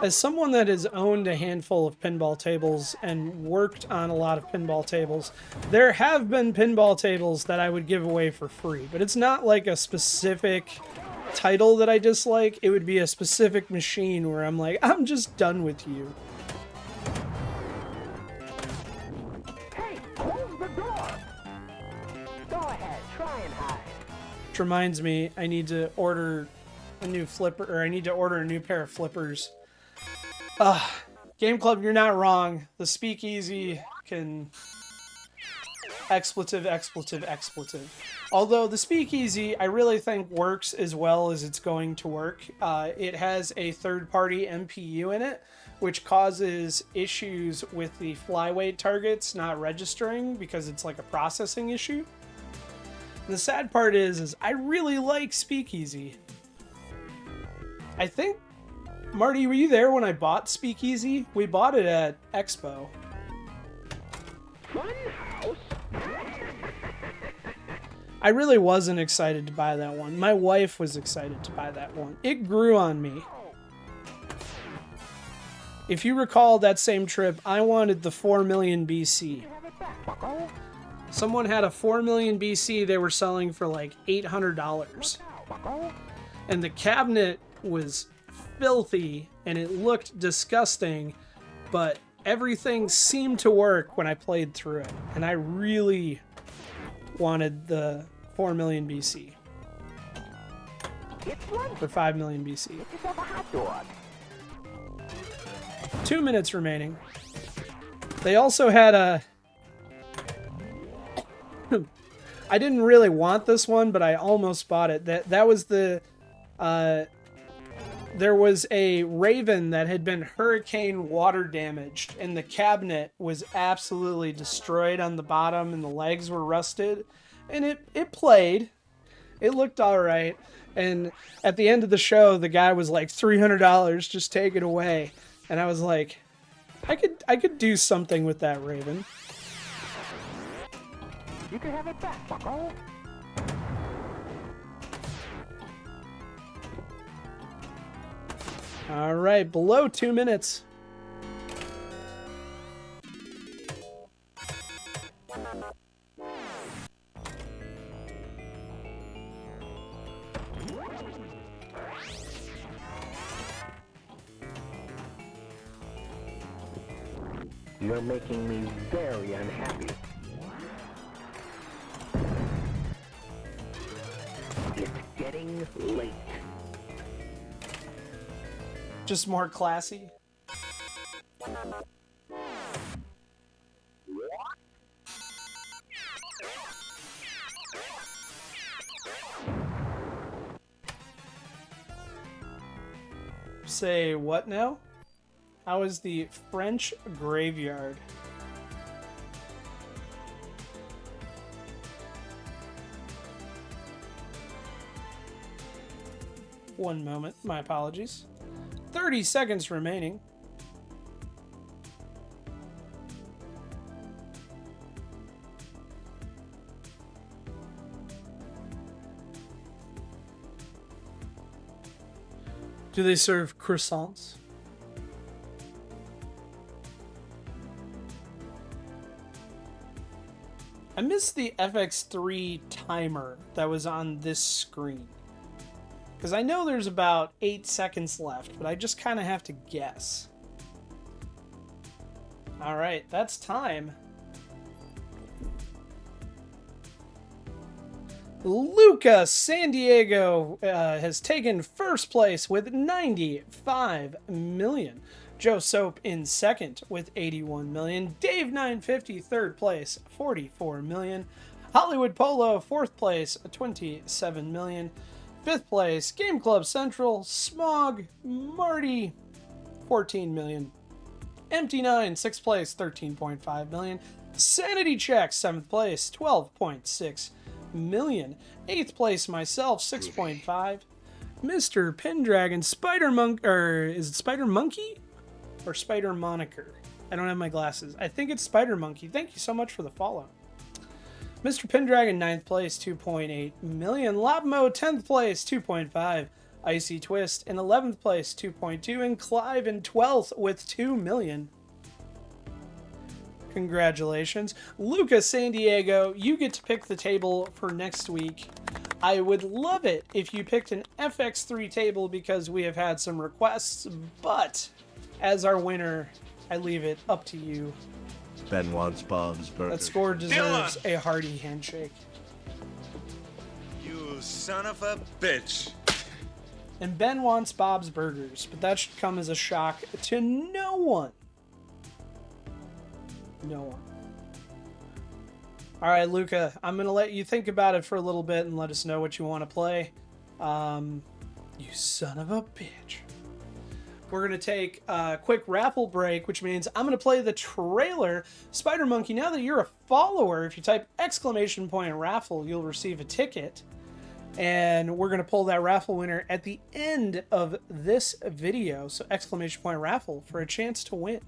As someone that has owned a handful of pinball tables and worked on a lot of pinball tables, there have been pinball tables that I would give away for free, but it's not like a specific title that I dislike. It would be a specific machine where I'm like, I'm just done with you. Hey, close the door. Go ahead, try and hide. Which reminds me, I need to order a new flipper, or I need to order a new pair of flippers. Game Club, you're not wrong. The Speakeasy can... Expletive. Although the Speakeasy, I really think works as well as it's going to work. It has a third-party MPU in it, which causes issues with the flyweight targets not registering because it's like a processing issue. And the sad part is I really like Speakeasy. I think, Marty, were you there when I bought Speakeasy? We bought it at Expo. Funhouse? I really wasn't excited to buy that one. My wife was excited to buy that one. It grew on me. If you recall that same trip, I wanted the 4 million BC. Someone had a 4 million BC they were selling for like $800. And the cabinet was filthy and it looked disgusting, but everything seemed to work when I played through it. And I really wanted the 4 million BC. For 5 million BC. 2 minutes remaining. They also had a... I didn't really want this one, but I almost bought it. That was the... there was a Raven that had been hurricane water damaged, and the cabinet was absolutely destroyed on the bottom, and the legs were rusted. And it played. It looked alright. And at the end of the show, the guy was like, $300, just take it away. And I was like, I could do something with that Raven. You can have it back, bucko. All right, below 2 minutes. You're making me very unhappy. It's getting late. Just more classy. Say what now? How is the French graveyard? One moment, my apologies. 30 seconds remaining. Do they serve croissants? I missed the FX3 timer that was on this screen. Because I know there's about 8 seconds left, but I just kind of have to guess. Alright, that's time. Luca San Diego has taken first place with 95 million. Joe Soap in second with 81 million. Dave 950 third place, 44 million. Hollywood Polo fourth place, 27 million. Fifth place, Game Club Central, Smog, Marty, 14 million. Empty 9, sixth place, 13.5 million. Sanity Check, seventh place, 12.6 million. Eighth place, myself, 6.5. Mr. Pendragon, Spider Monk, or is it Spider Monkey? Or Spider Moniker? I don't have my glasses. I think it's Spider Monkey. Thank you so much for the follow. Mr. Pendragon, 9th place, 2.8 million. Lobmo, 10th place, 2.5 Icy Twist in 11th place, 2.2, and Clive in 12th with 2 million. Congratulations. Lucas San Diego, you get to pick the table for next week. I would love it if you picked an FX3 table because we have had some requests, but as our winner, I leave it up to you. Ben wants Bob's Burgers. That score deserves a hearty handshake. You son of a bitch. And Ben wants Bob's Burgers, but that should come as a shock to no one. No one. All right, Luca, I'm going to let you think about it for a little bit and let us know what you want to play. You son of a bitch. We're going to take a quick raffle break, which means I'm going to play the trailer. Spider Monkey, now that you're a follower, if you type !raffle, you'll receive a ticket. And we're going to pull that raffle winner at the end of this video. So !raffle for a chance to win.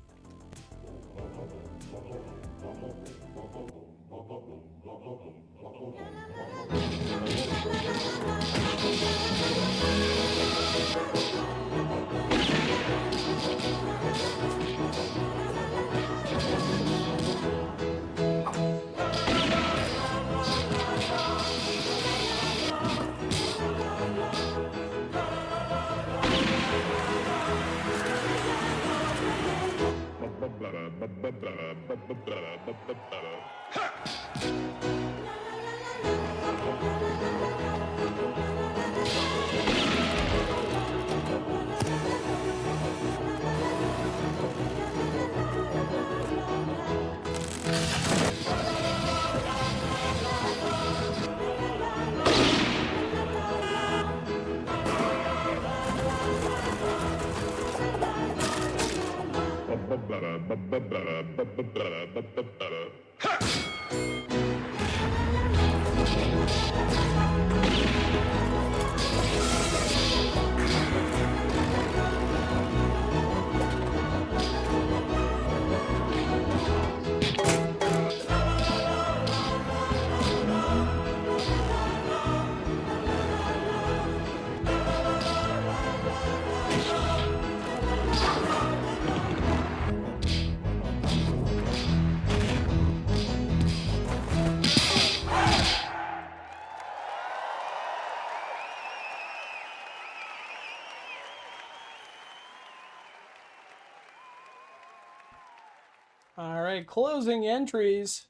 All right, closing entries.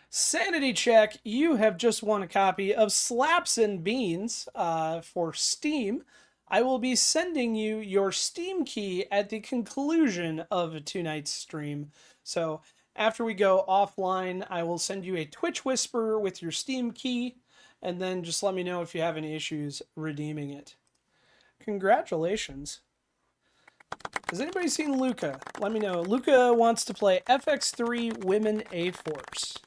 Sanity check, you have just won a copy of Slaps and Beans for Steam. I will be sending you your Steam key at the conclusion of tonight's stream. So after we go offline, I will send you a Twitch Whisper with your Steam key, and then just let me know if you have any issues redeeming it. Congratulations. Has anybody seen Luca? Let me know. Luca wants to play FX3 Women A-Force.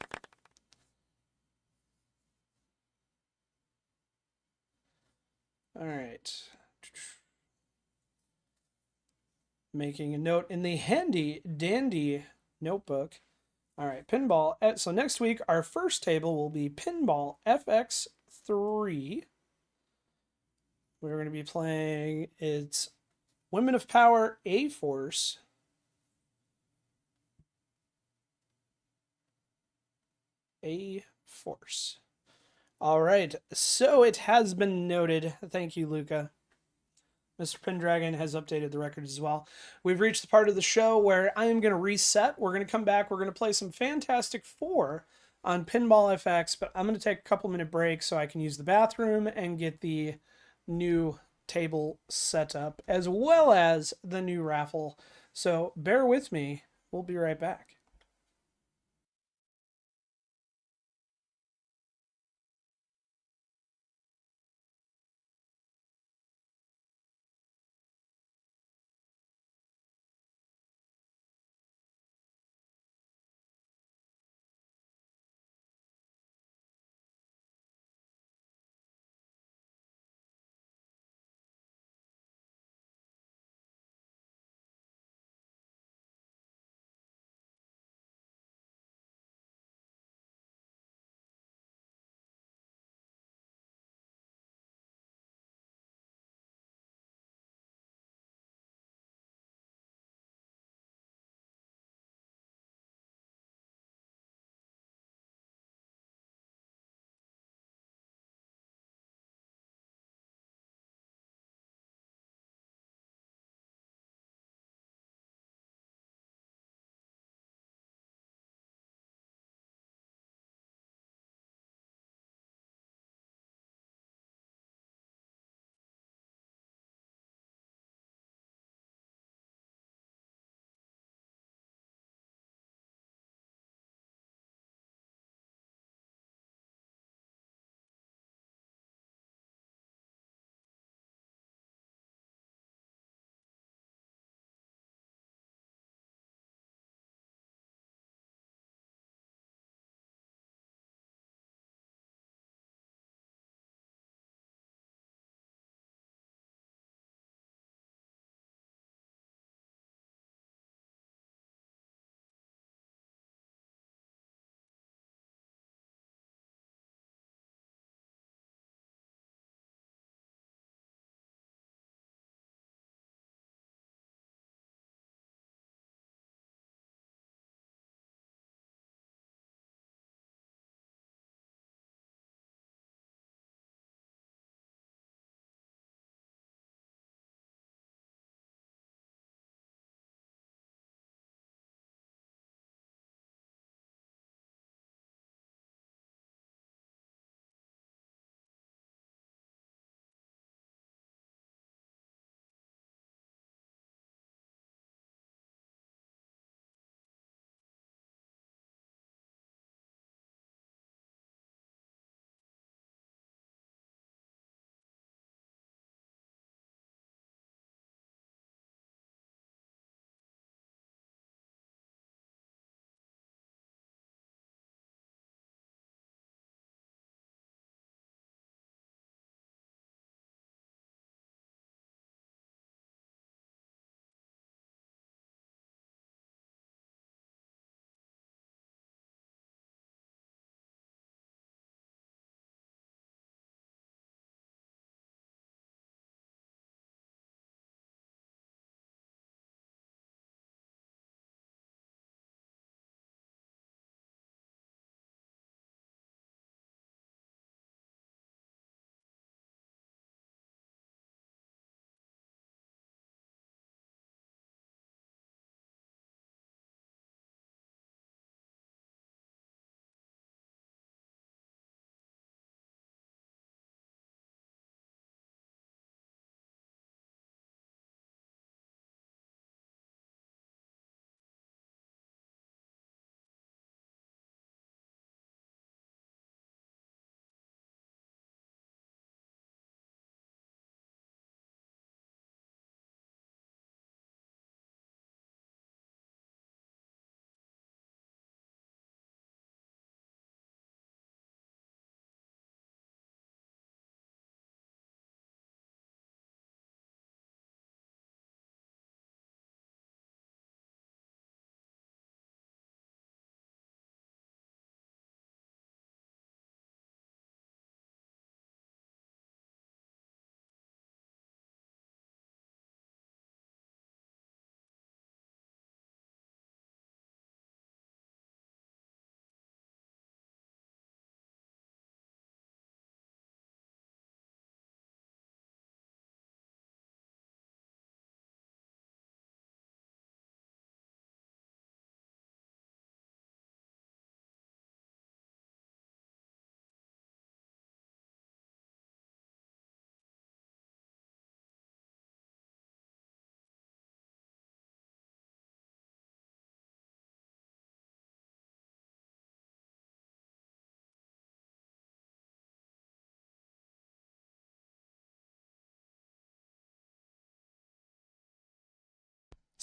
All right. Making a note in the handy dandy notebook. All right, Pinball. So next week, our first table will be Pinball FX3. We're going to be playing its Women of Power A-Force. A-Force. All right, so it has been noted. Thank you, Luca. Mr. Pendragon has updated the record as well. We've reached the part of the show where I am going to reset. We're going to come back. We're going to play some Fantastic Four on Pinball FX, but I'm going to take a couple-minute break so I can use the bathroom and get the new table set up, as well as the new raffle. So bear with me. We'll be right back.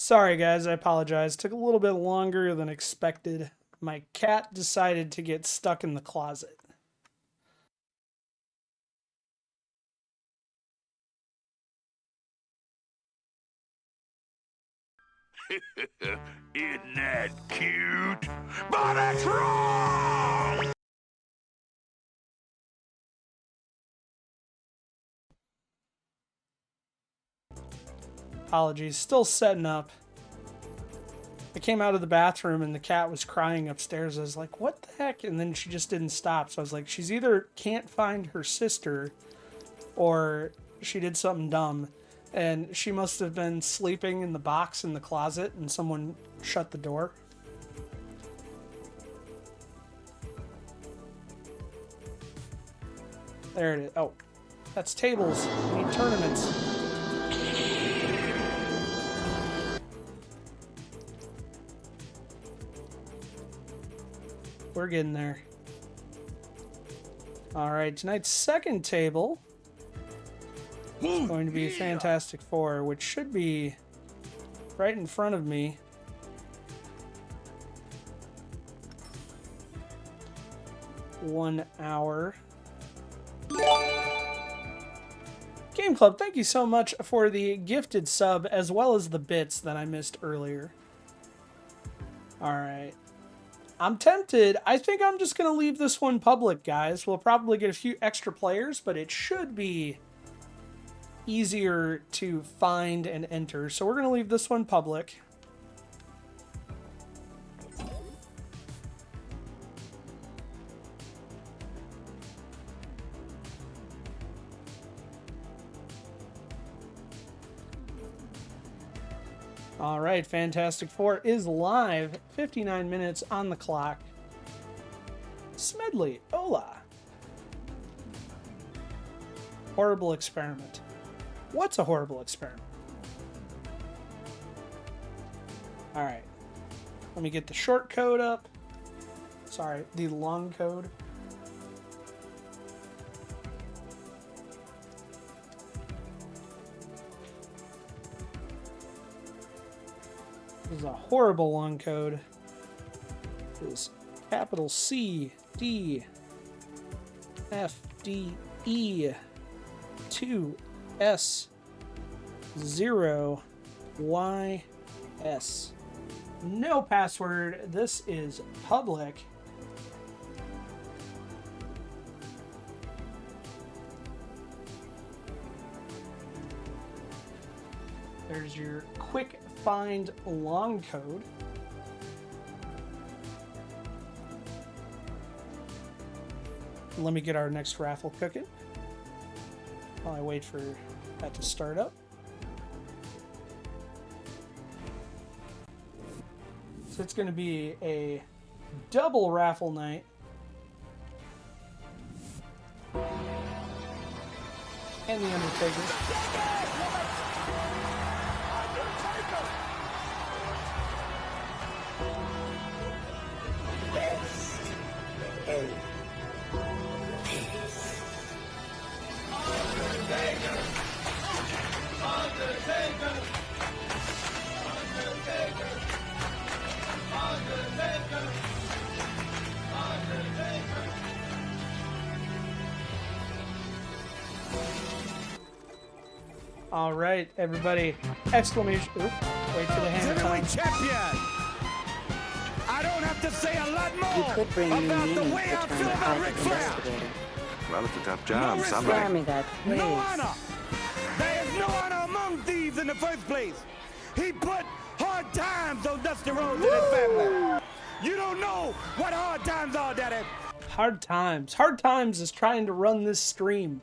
Sorry guys, I apologize. Took a little bit longer than expected. My cat decided to get stuck in the closet. Isn't that cute? But it's wrong! Apologies, still setting up. I came out of the bathroom and the cat was crying upstairs. I was like, what the heck? And then she just didn't stop. So I was like, she's either can't find her sister or she did something dumb. And she must have been sleeping in the box in the closet and someone shut the door. There it is. Oh, that's tables. We need tournaments. We're getting there. Alright, tonight's second table is going to be Fantastic Four, which should be right in front of me. One hour. Game Club, thank you so much for the gifted sub as well as the bits that I missed earlier. Alright. I'm tempted. I think I'm just going to leave this one public, guys. We'll probably get a few extra players, but it should be easier to find and enter. So we're going to leave this one public. All right, Fantastic Four is live. 59 minutes on the clock. Smedley, hola. Horrible experiment. What's a horrible experiment? All right. Let me get the short code up. Sorry, the long code. This is a horrible long code. It is capital C D F D E 2 S 0 Y S. No password. This is public. There's your quick find long code. Let me get our next raffle cooking while I wait for that to start up. So it's going to be a double raffle night. And the Undertaker. All right, everybody! Exclamation! Oop, wait for the hand to come. Champion. I don't have to say a lot more You could bring about me the in way to I turn feel the about private Ric Flair. investigator. Well, it's a tough job. No Somebody. Spare me that, please. No honor. There is no honor among thieves in the first place. He put hard times on Dusty Rhodes and his family. You don't know what hard times are, Daddy. Hard Times. Hard Times is trying to run this stream.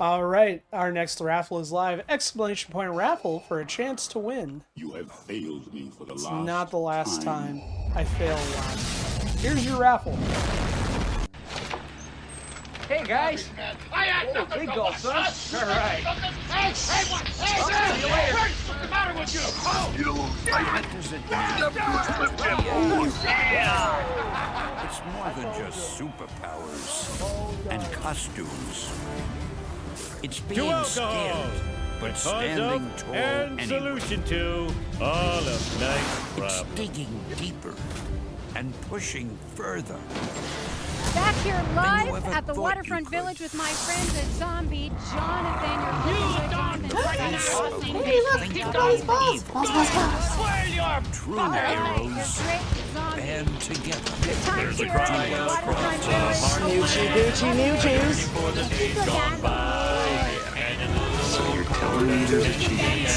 All right, our next raffle is live. Exclamation point raffle for a chance to win. You have failed me for the It's last not the last time. I fail a lot. Here's your raffle. Hey, guys. I ain't nothing Big to goal, watch, son. son. All right. Hey, what? Hey, See you later. what's the matter with you? Oh, It's more than just superpowers and costumes. It's To being alcohol. scared but Cause standing of tall and anyway. solution to all of life's It's problems. digging deeper and pushing further. Back here live ever at the thought waterfront you village with my friend the zombie Jonathan. You're looking good, Jonathan. Where your True You're heroes great, zombie. band together. There's a cry across the heart. Moochie Goochie Moochies. For the days gone by. So you're telling me there's a chance?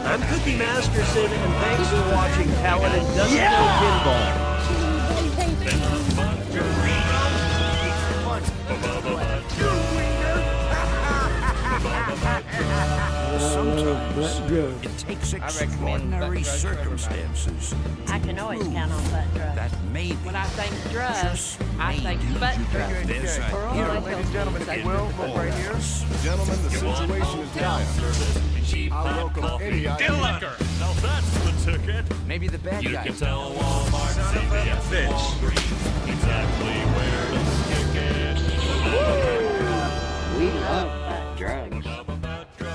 I'm Cookie Masterson, and thanks for watching Paladin Doesn't Know Pinball. Sometimes it takes extraordinary circumstances I can always count on butt drugs. that maybe When I think drugs, just I may think do butt you drugs. better. There's a For all hero my Ladies and gentlemen, if you will, look right here. Gentlemen, the situation is dire. I welcome any idea. Now that's the ticket. Maybe the bad You guy. can tell Walmart, CVS, bitch. Walgreens exactly where to stick it. We love butt drugs.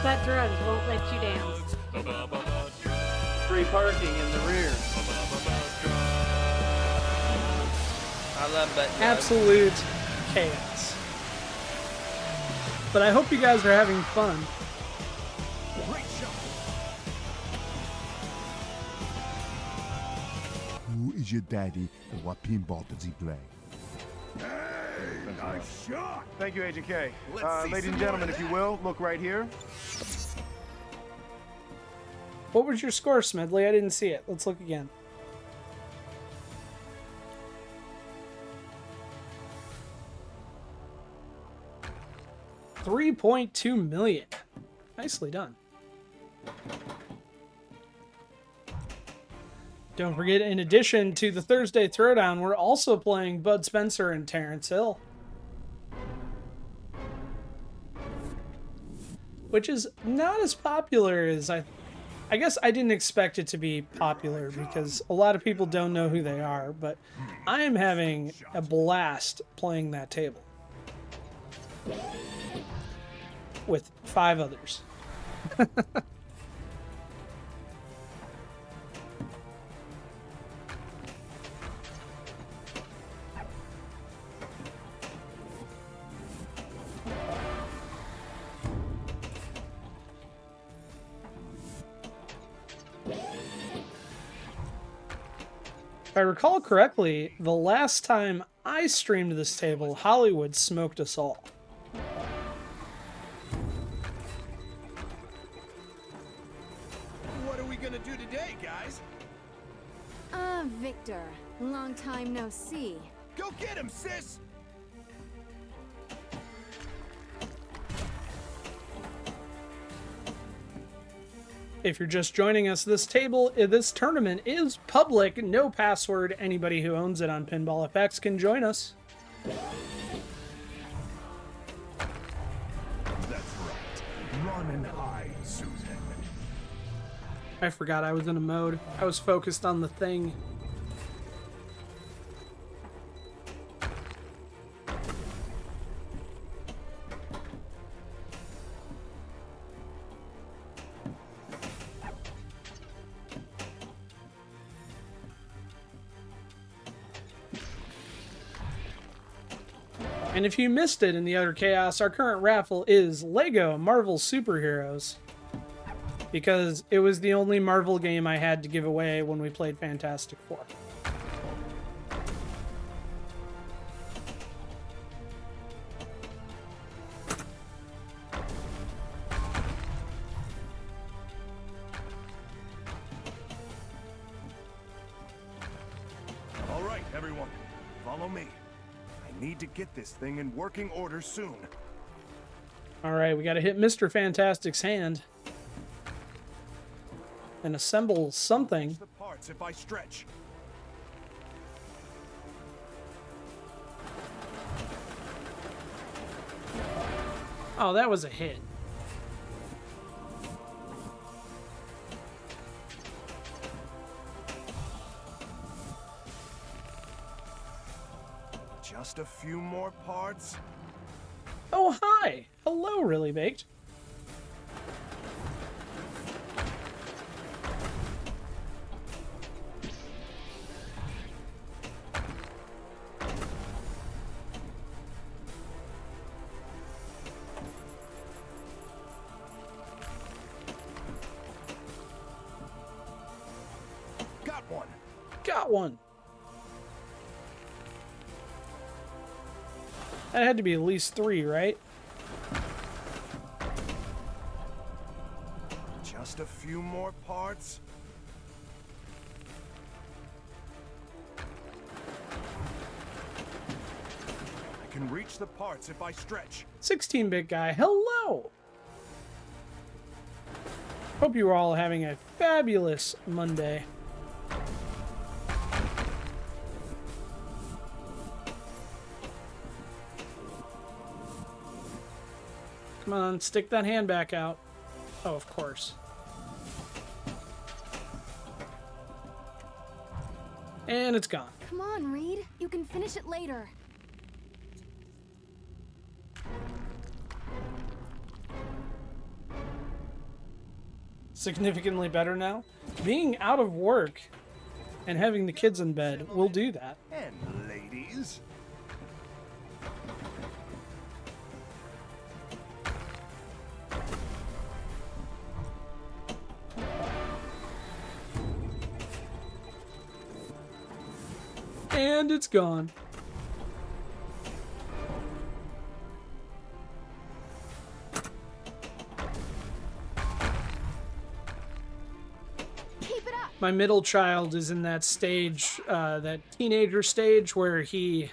Butt drugs won't let you down. Free parking in the rear. I love butt drugs. Absolute chaos. But I hope you guys are having fun. Who is your daddy and what pinball does he play? Nice shot. Thank you, Agent K. Let's see Ladies some and gentlemen, if you will, look right here. What was your score, Smedley? I didn't see it. Let's look again. $3.2 million. Nicely done. Don't forget, in addition to the Thursday Throwdown, we're also playing Bud Spencer and Terrence Hill, which is not as popular as I guess I didn't expect it to be popular because a lot of people don't know who they are, but I am having a blast playing that table with 5 others. If I recall correctly, the last time I streamed this table, Hollywood smoked us all. What are we gonna do today, guys? Victor. Long time no see. Go get him, sis! If you're just joining us, this tournament is public, no password. Anybody who owns it on Pinball FX can join us. That's right. Run and hide, Susan. I forgot I was in a mode. I was focused on the thing. And if you missed it in the other chaos, our current raffle is Lego Marvel Superheroes, because it was the only Marvel game I had to give away when we played Fantastic Four. All right, everyone, follow me. I need to get this thing in working order soon. All right, we got to hit Mr. Fantastic's hand and assemble something. The parts if I stretch. Oh, that was a hit. Just a few more parts. Oh, hi. Hello, Really Baked. got one. That had to be at least 3, right? Just a few more parts. I can reach the parts if I stretch. 16-bit guy, hello! Hope you are all having a fabulous Monday. Come on, stick that hand back out. Oh, of course. And it's gone. Come on, Reed. You can finish it later. Significantly better now. Being out of work and having the kids in bed will do that. And ladies. And it's gone. My middle child is in that stage, that teenager stage where he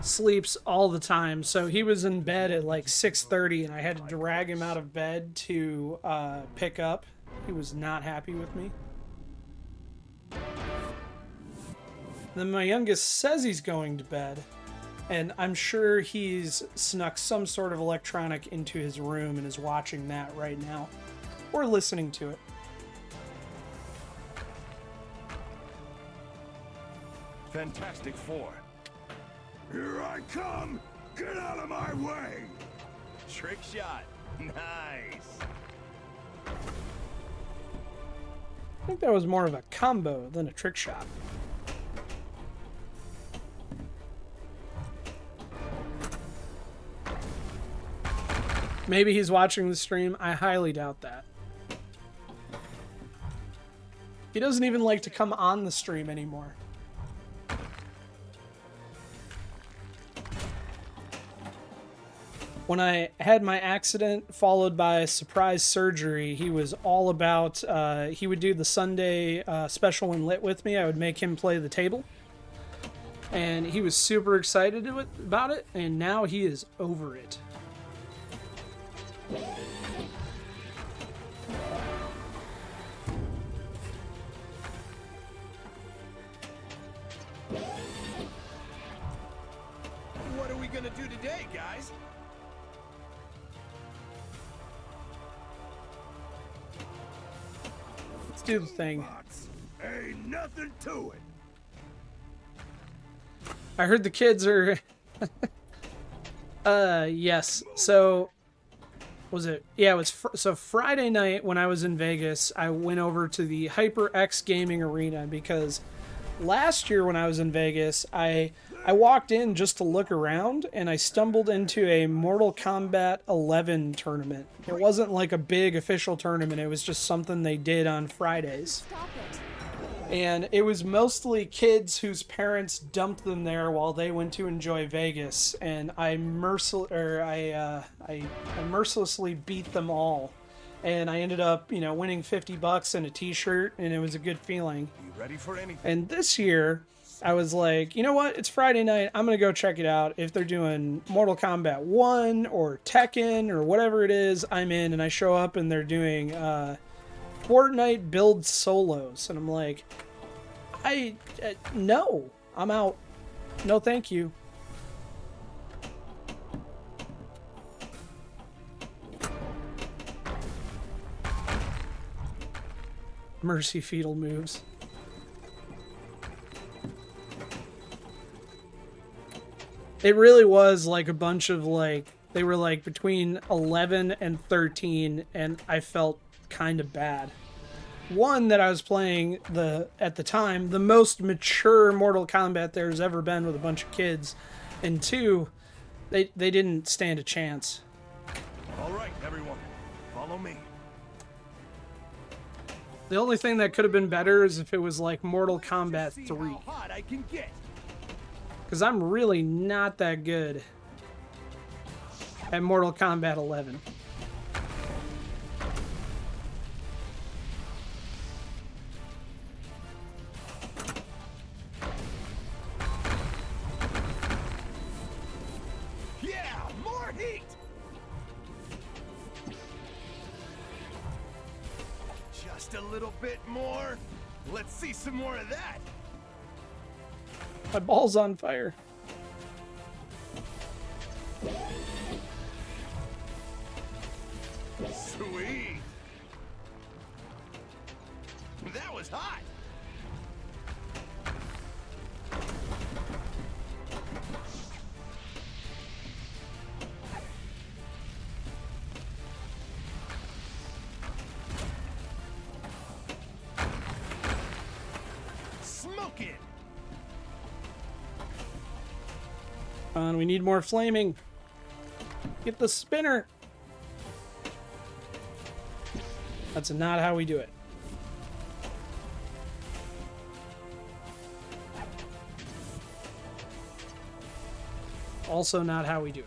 sleeps all the time. So he was in bed at like 6:30 and I had to drag him out of bed to pick up. He was not happy with me. Then my youngest says he's going to bed, and I'm sure he's snuck some sort of electronic into his room and is watching that right now, or listening to it. Fantastic Four. Here I come! Get out of my way! Trick shot. Nice. I think that was more of a combo than a trick shot. Maybe he's watching the stream. I highly doubt that. He doesn't even like to come on the stream anymore. When I had my accident followed by surprise surgery, he was all about, he would do the Sunday special when lit with me. I would make him play the table. And he was super excited about it, and now he is over it. What are we gonna do today, guys? Let's do the thing. Ain't nothing to it. I heard the kids are... yes. So, was it? Yeah, it was... So Friday night when I was in Vegas, I went over to the HyperX Gaming Arena because last year when I was in Vegas, I walked in just to look around and I stumbled into a Mortal Kombat 11 tournament. It wasn't like a big official tournament. It was just something they did on Fridays. And it was mostly kids whose parents dumped them there while they went to enjoy Vegas, and I mercilessly beat them all, and I ended up, winning $50 and a T-shirt, and it was a good feeling. You ready for anything? And this year, I was like, you know what? It's Friday night. I'm gonna go check it out. If they're doing Mortal Kombat 1 or Tekken or whatever it is, I'm in. And I show up and they're doing Fortnite build solos, and I'm like, no, I'm out. No, thank you. Mercy fetal moves. It really was like a bunch of they were like between 11 and 13, and I felt kind of bad. One, that I was playing at the time, the most mature Mortal Kombat there's ever been with a bunch of kids. And two, they didn't stand a chance. All right, everyone, follow me. The only thing that could have been better is if it was like Mortal Kombat 3. How hot I can get. Because I'm really not that good at Mortal Kombat 11. Yeah, more heat. Just a little bit more. Let's see some more of that. My ball's on fire. Sweet. That was hot. Smoking. Come on, we need more flaming. Get the spinner. That's not how we do it. Also not how we do it.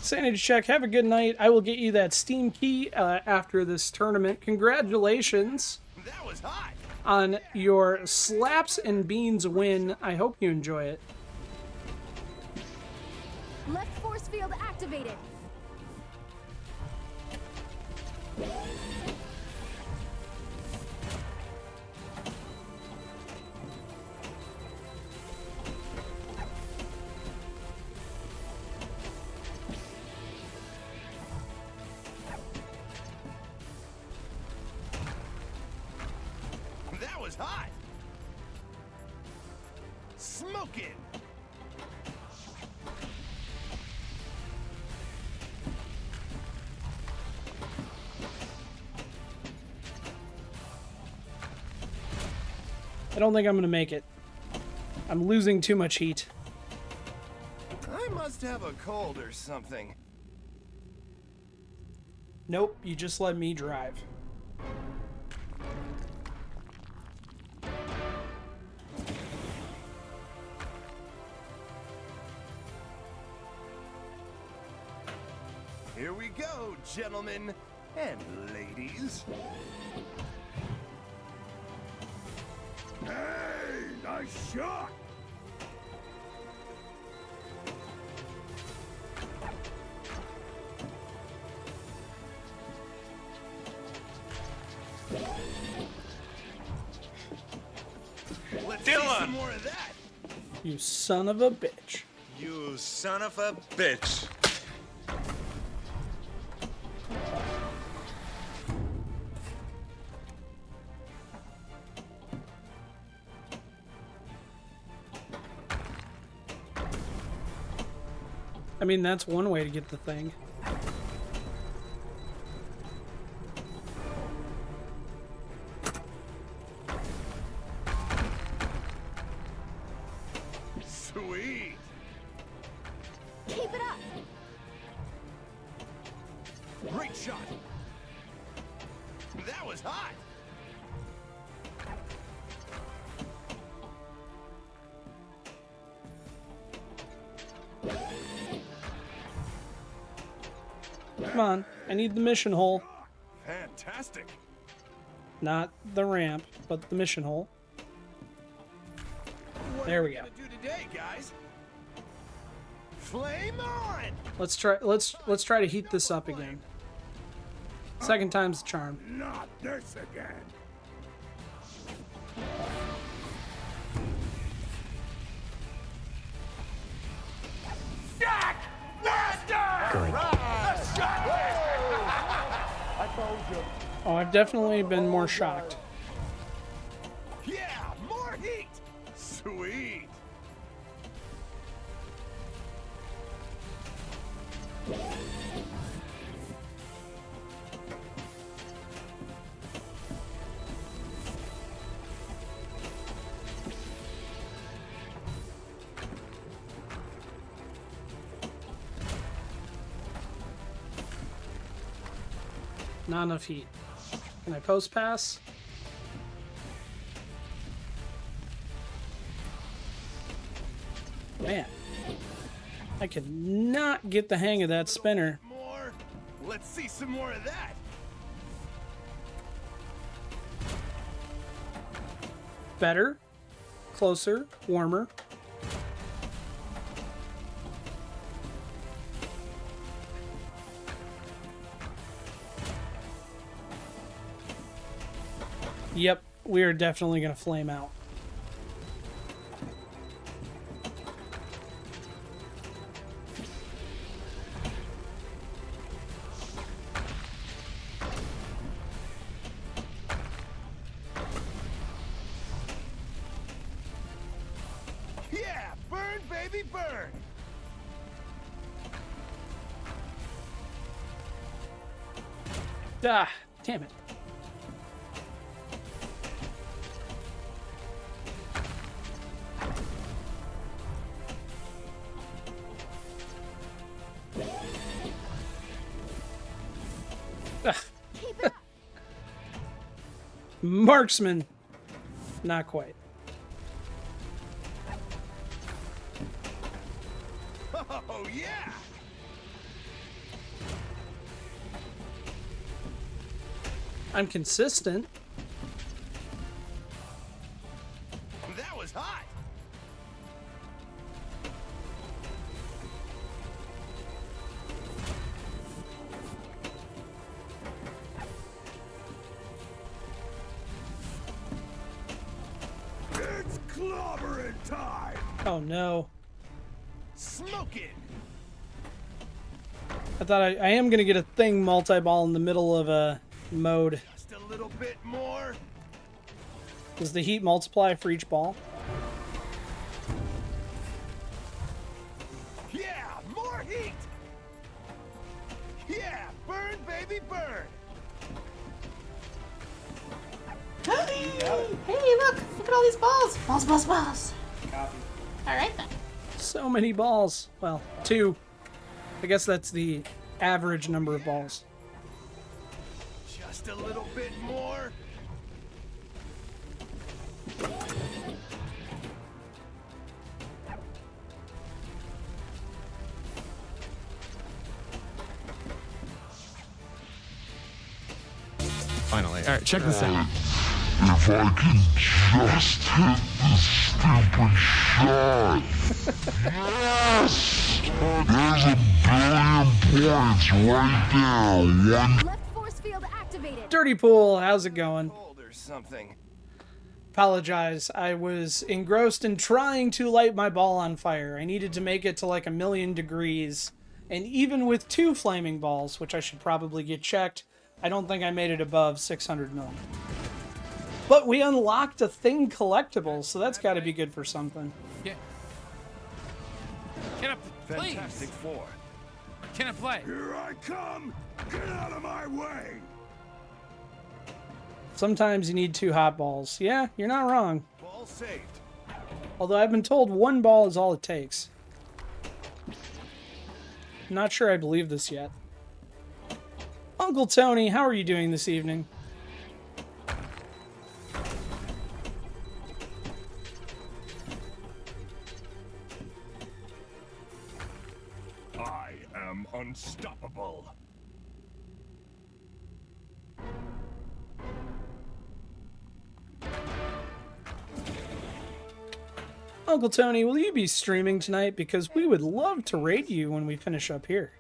Sanity check. Have a good night. I will get you that Steam key after this tournament. Congratulations That was hot. on your Slaps and Beans win. I hope you enjoy it. Left force field activated. That was hot. Smoking. I don't think I'm going to make it. I'm losing too much heat. I must have a cold or something. Nope, you just let me drive. Here we go, gentlemen and ladies. Hey, nice shot. Let's see some more of that. You son of a bitch. You son of a bitch. I mean, that's one way to get the thing. Sweet. Keep it up. Great shot. That was hot. Come on, I need the mission hole. Fantastic. Not the ramp, but the mission hole. There we go. What are we gonna do today, guys? Flame on! Let's try to heat this up again. Second time's the charm. Not this again. Jack Master! Good. I told you. Oh, I've definitely been more shocked. Yeah, more heat. Sweet. Not enough heat. Can I post pass? Man, I could not get the hang of that spinner. More. Let's see some more of that. Better, closer, warmer. Yep, we are definitely going to flame out. Yeah, burn, baby, burn. Ah, damn it. Marksman. Not quite. Oh, yeah. I'm consistent. That was hot. It's clobbering time. Oh no. Smoke it. I thought I am going to get a thing multi-ball in the middle of a mode. Just a little bit more. Does the heat multiply for each ball? Yeah, more heat. Yeah, burn, baby, burn. Hey, look at all these balls. Balls, balls, balls. Copy. All right then. So many balls. Well, 2. I guess that's the average number of balls. Just a little bit more. Finally. All right, check this out. If I can just hit the stupid shot. Yes! There's a billion points right there. One. Left force field activated. Dirty Pool, how's it going? Or something. Apologize. I was engrossed in trying to light my ball on fire. I needed to make it to like 1,000,000 degrees. And even with 2 flaming balls, which I should probably get checked, I don't think I made it above 600 million. But we unlocked a thing collectible, so that's got to be good for something. Yeah. Can I, please? Fantastic Four. Can I play? Here I come. Get out of my way. Sometimes you need 2 hot balls. Yeah, you're not wrong. Ball saved. Although I've been told 1 ball is all it takes. Not sure I believe this yet. Uncle Tony, how are you doing this evening? I am unstoppable. Uncle Tony, will you be streaming tonight? Because we would love to raid you when we finish up here.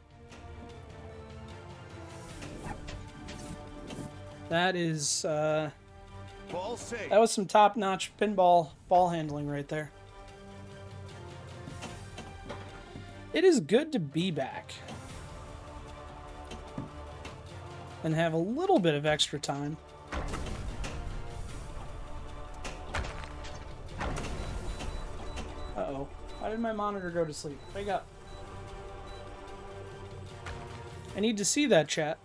That is, Ball safe. that was some top-notch pinball ball handling right there. It is good to be back. And have a little bit of extra time. Uh-oh. Why did my monitor go to sleep? Wake up. I need to see that, chat.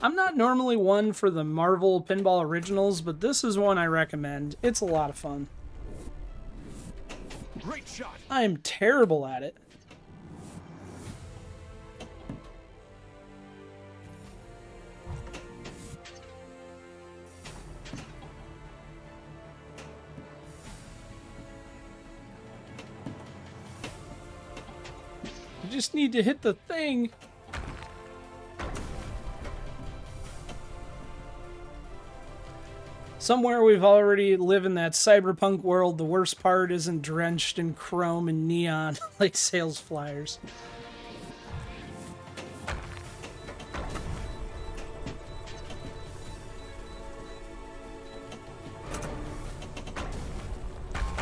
I'm not normally one for the Marvel Pinball Originals, but this is one I recommend. It's a lot of fun. Great shot. I am terrible at it. You just need to hit the thing. Somewhere we've already lived in that cyberpunk world. The worst part isn't drenched in chrome and neon like sales flyers.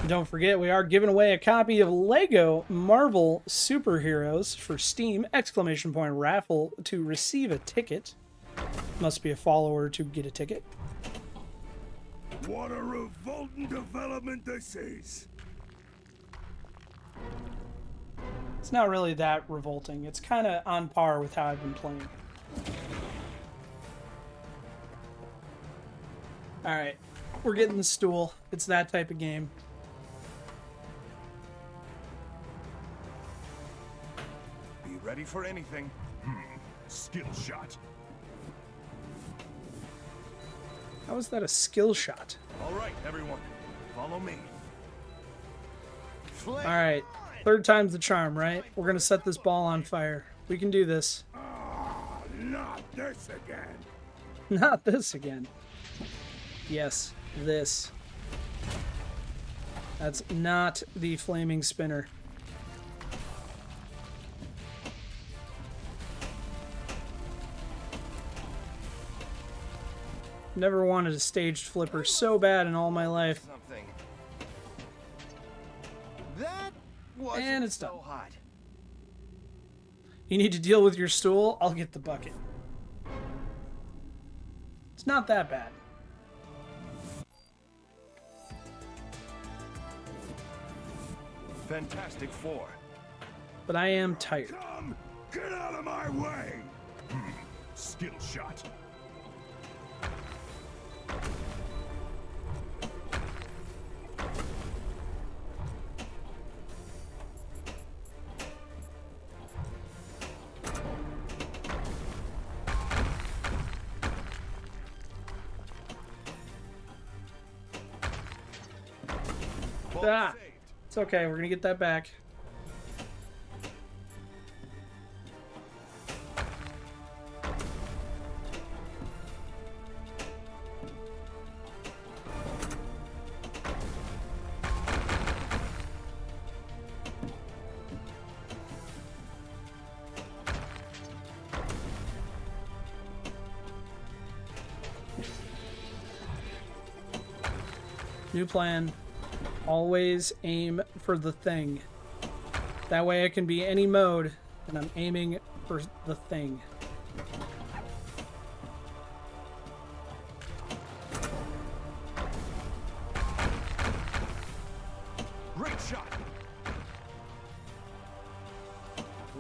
Don't forget, we are giving away a copy of Lego Marvel Superheroes for Steam! Raffle to receive a ticket. Must be a follower to get a ticket. What a revolting development this is. It's not really that revolting. It's kind of on par with how I've been playing. Alright, we're getting the stool. It's that type of game. Be ready for anything. Skill shot. How is that a skill shot? All right, everyone, follow me. All right, third time's the charm, right? We're gonna set this ball on fire. We can do this. Not this again. Not this again. Yes, this. That's not the flaming spinner. Never wanted a staged flipper so bad in all my life. That And it's done. so hot. You need to deal with your stool? I'll get the bucket. It's not that bad. Fantastic Four. But I am tired. Come, get out of my way. Skill shot. Ah, it's okay. We're gonna get that back. New plan. Always aim for the thing. That way I can be any mode and I'm aiming for the thing. Great shot.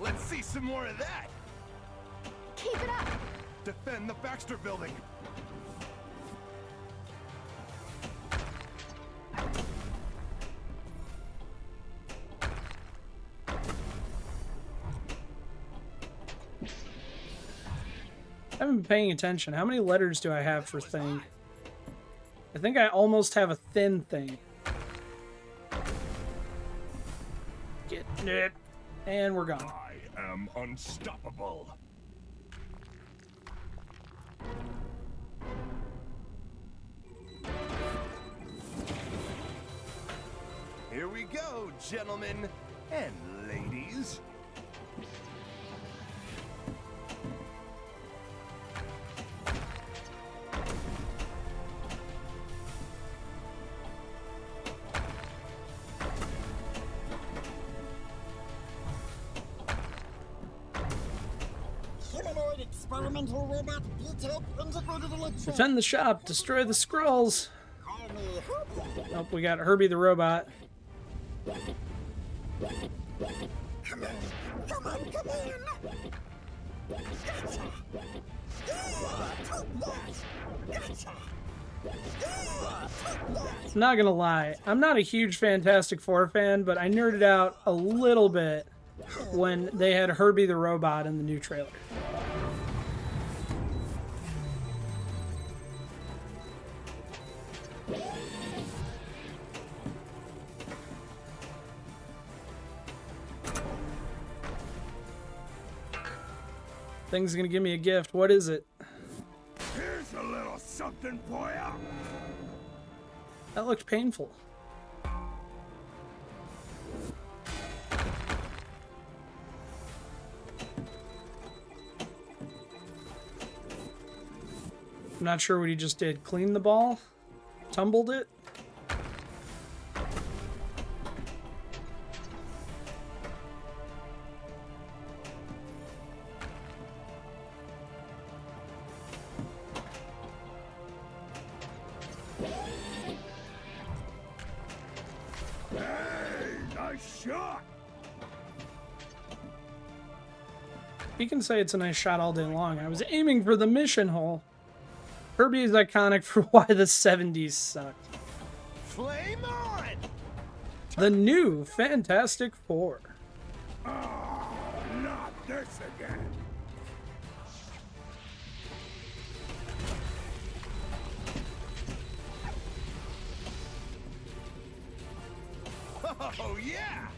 Let's see some more of that. Keep it up. Defend the Baxter building. I haven't been paying attention. How many letters do I have for thing? I think I almost have a thin thing. Get it. And we're gone. I am unstoppable. Here we go, gentlemen and ladies. Humanoid experimental robot detailed integrated electronics. Defend the shop. Destroy the scrolls. Oh, we got Herbie the robot. Come on, come on, come on! Gotcha! Take that! Gotcha! Not gonna lie, I'm not a huge Fantastic Four fan, but I nerded out a little bit when they had Herbie the Robot in the new trailer. Thing's gonna give me a gift. What is it? Here's a little something for ya. That looked painful. I'm not sure what he just did. Clean the ball? Tumbled it? Shot. You can say it's a nice shot all day long. I was aiming for the mission hole. Herbie is iconic for why the 70s sucked. Flame on! The new Fantastic Four. Oh, not this again. Oh, yeah!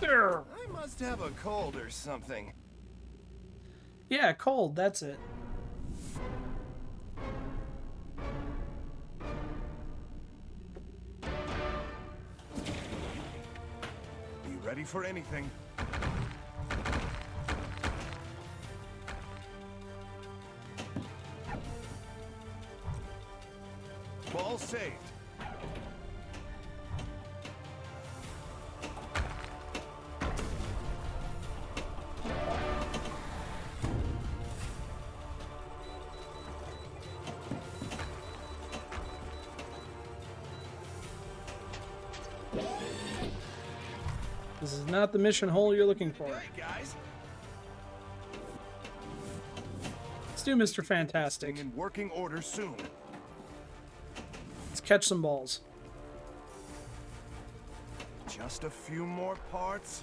There. I must have a cold or something. Yeah, cold, that's it. Be ready for anything. Ball saved. This is not the mission hole you're looking for. Hey, guys. Let's do Mr. Fantastic. In working order soon. Let's catch some balls. Just a few more parts.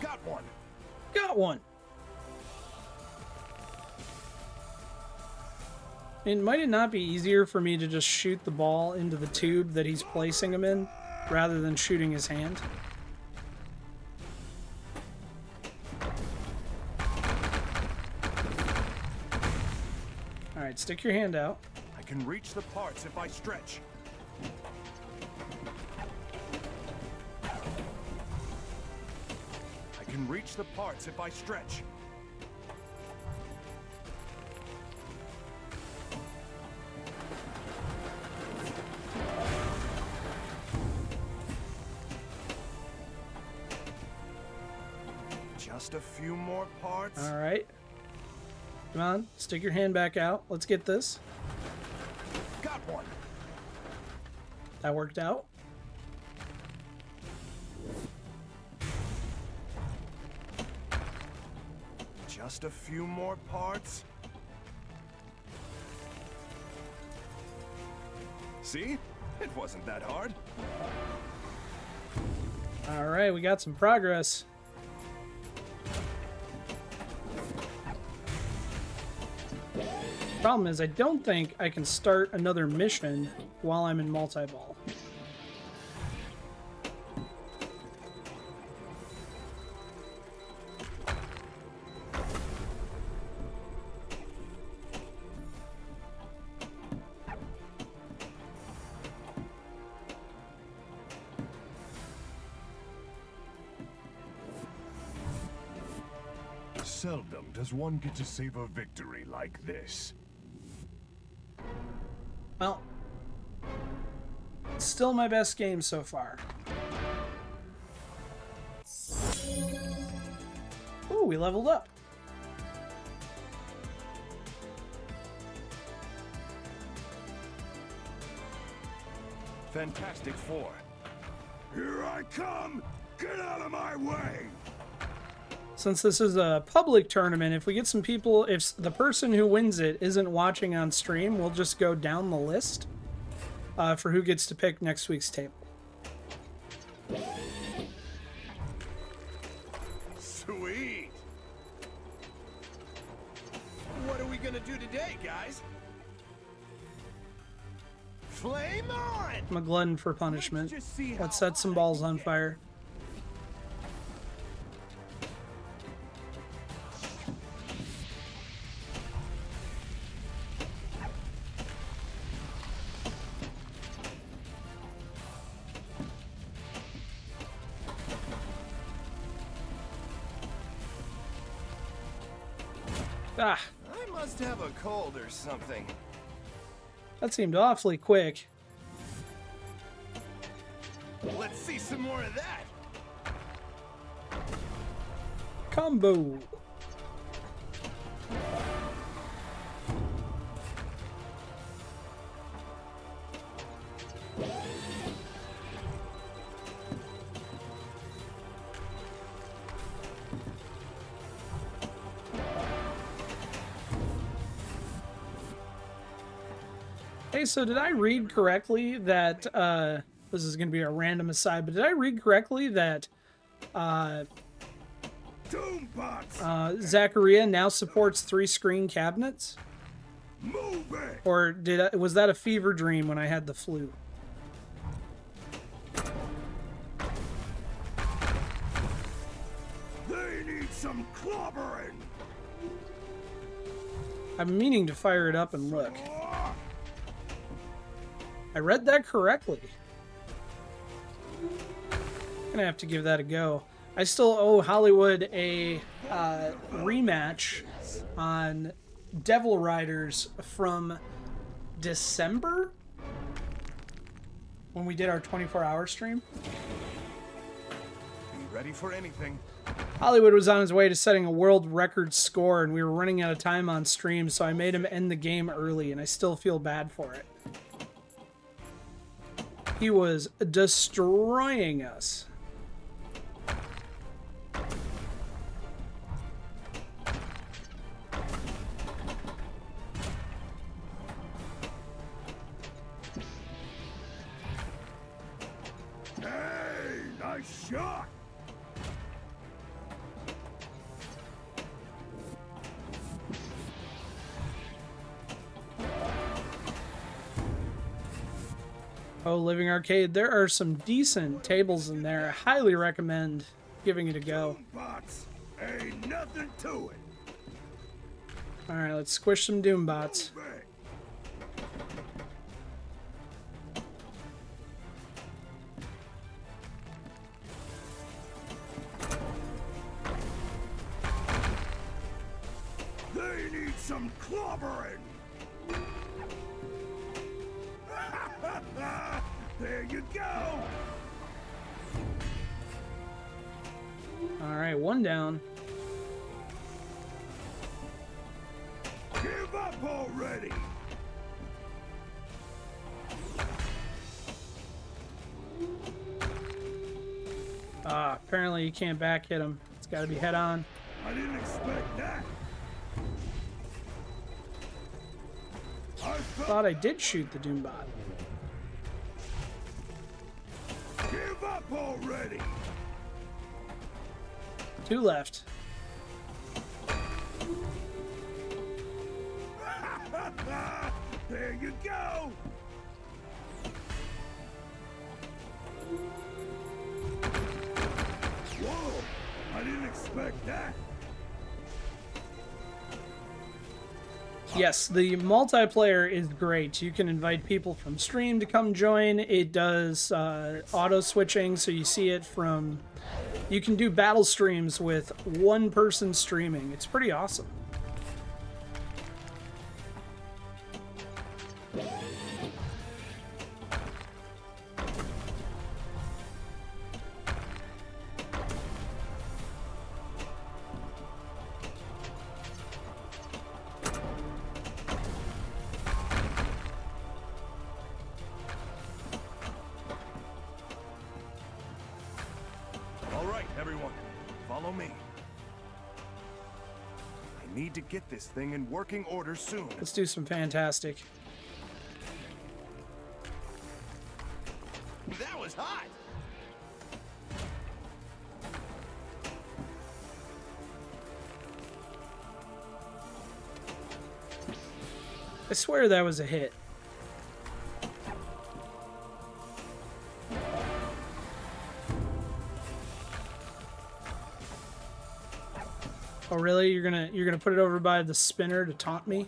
Got one. Got one. And might it not be easier for me to just shoot the ball into the tube that he's placing him in, rather than shooting his hand? Alright, stick your hand out. I can reach the parts if I stretch. I can reach the parts if I stretch. Just a few more parts. Alright. Come on, stick your hand back out. Let's get this. Got one. That worked out. Just a few more parts. See? It wasn't that hard. Alright, we got some progress. Problem is, I don't think I can start another mission while I'm in multi-ball. Seldom does one get to save a victory like this. Well, still my best game so far. Ooh, we leveled up. Fantastic Four. Here I come! Get out of my way! Since this is a public tournament, if we get some people, if the person who wins it isn't watching on stream, we'll just go down the list for who gets to pick next week's table. Sweet! What are we gonna do today, guys? Flame on! I'm a glutton for punishment. Let's set some balls on fire. Ah, I must have a cold or something. that seemed awfully quick. Let's see some more of that. Combo. Hey, so did I read correctly that, this is going to be a random aside, but did I read correctly that, Zacharia now supports 3-screen cabinets? Move it! Or was that a fever dream when I had the flu? They need some clobbering! I'm meaning to fire it up and look. I read that correctly. Gonna have to give that a go. I still owe Hollywood a rematch on Devil Riders from December when we did our 24-hour stream. Be ready for anything. Hollywood was on his way to setting a world record score, and we were running out of time on stream, so I made him end the game early, and I still feel bad for it. He was destroying us. Hey, nice shot! Oh, Living Arcade, there are some decent tables in there. I highly recommend giving it a go. Bots, ain't nothing to it. Alright, let's squish some Doombots. They need some clobbering. There you go. Alright, one down. Give up already. Apparently you can't back hit him. It's got to be head on. I didn't expect that. Thought I did shoot the Doombot. Give up already. 2 left. There you go. Whoa, I didn't expect that. Yes, the multiplayer is great. You can invite people from stream to come join. It does auto switching, so you see it from... You can do battle streams with one person streaming. It's pretty awesome. Follow me. I need to get this thing in working order soon. Let's do some fantastic. That was hot! I swear that was a hit. Oh really? You're gonna put it over by the spinner to taunt me?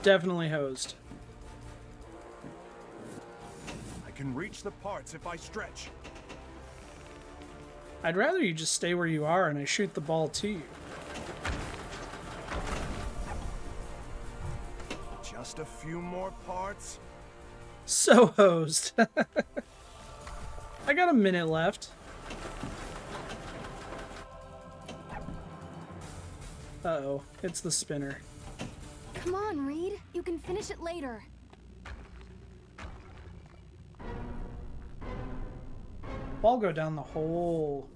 Definitely hosed. I can reach the parts if I stretch. I'd rather you just stay where you are and I shoot the ball to you. Just a few more parts. So hosed. I got a minute left. Uh-oh, it's the spinner. Come on, Reed. You can finish it later. Ball go down the hole.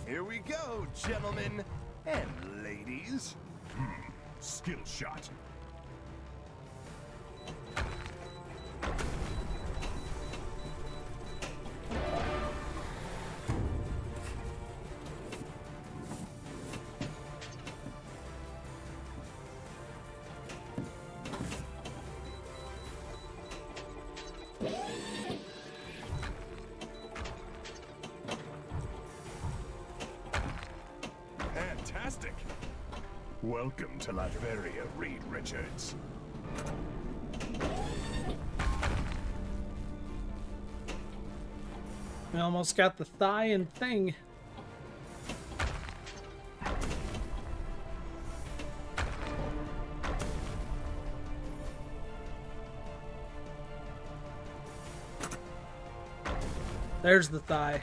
Here we go, gentlemen and ladies. Skill shot. Fantastic. Welcome to Latveria, Reed Richards. We almost got the thigh and thing. There's the thigh.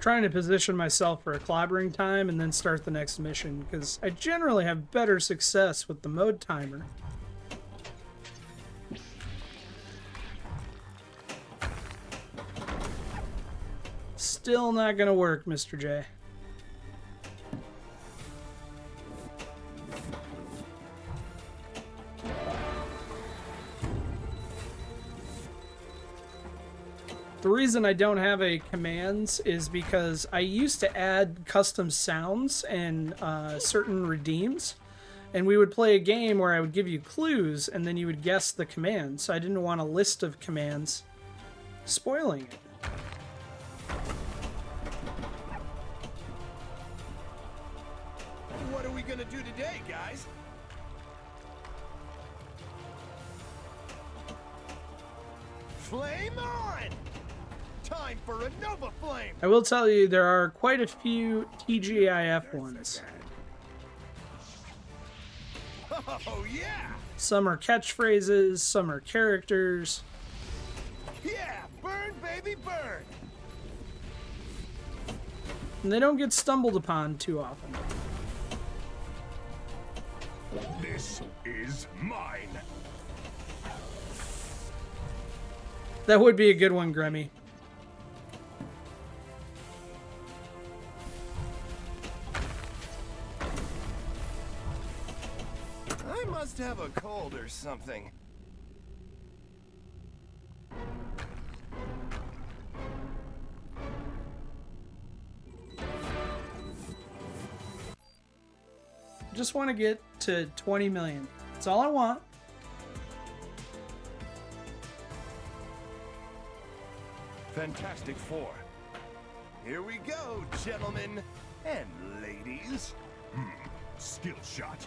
Trying to position myself for a clobbering time and then start the next mission, because I generally have better success with the mode timer. Still not gonna work, Mr. J. The reason I don't have a commands is because I used to add custom sounds and certain redeems, and we would play a game where I would give you clues and then you would guess the command, so I didn't want a list of commands spoiling it. What are we gonna do today, guys? Flame on! Time for a Nova Flame! I will tell you, there are quite a few TGIF ones. Oh, yeah! Some are catchphrases, some are characters. Yeah! Burn, baby, burn! And they don't get stumbled upon too often. This is mine. That would be a good one, Grimmy. I must have a cold or something. Just want to get to 20 million. That's all I want. Fantastic Four. Here we go, gentlemen and ladies. Skill shot.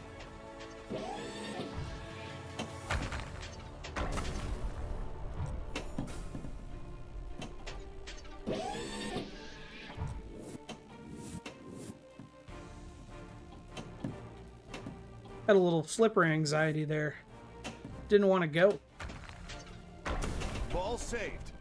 Had a little flipper anxiety there. Didn't want to go. Ball saved.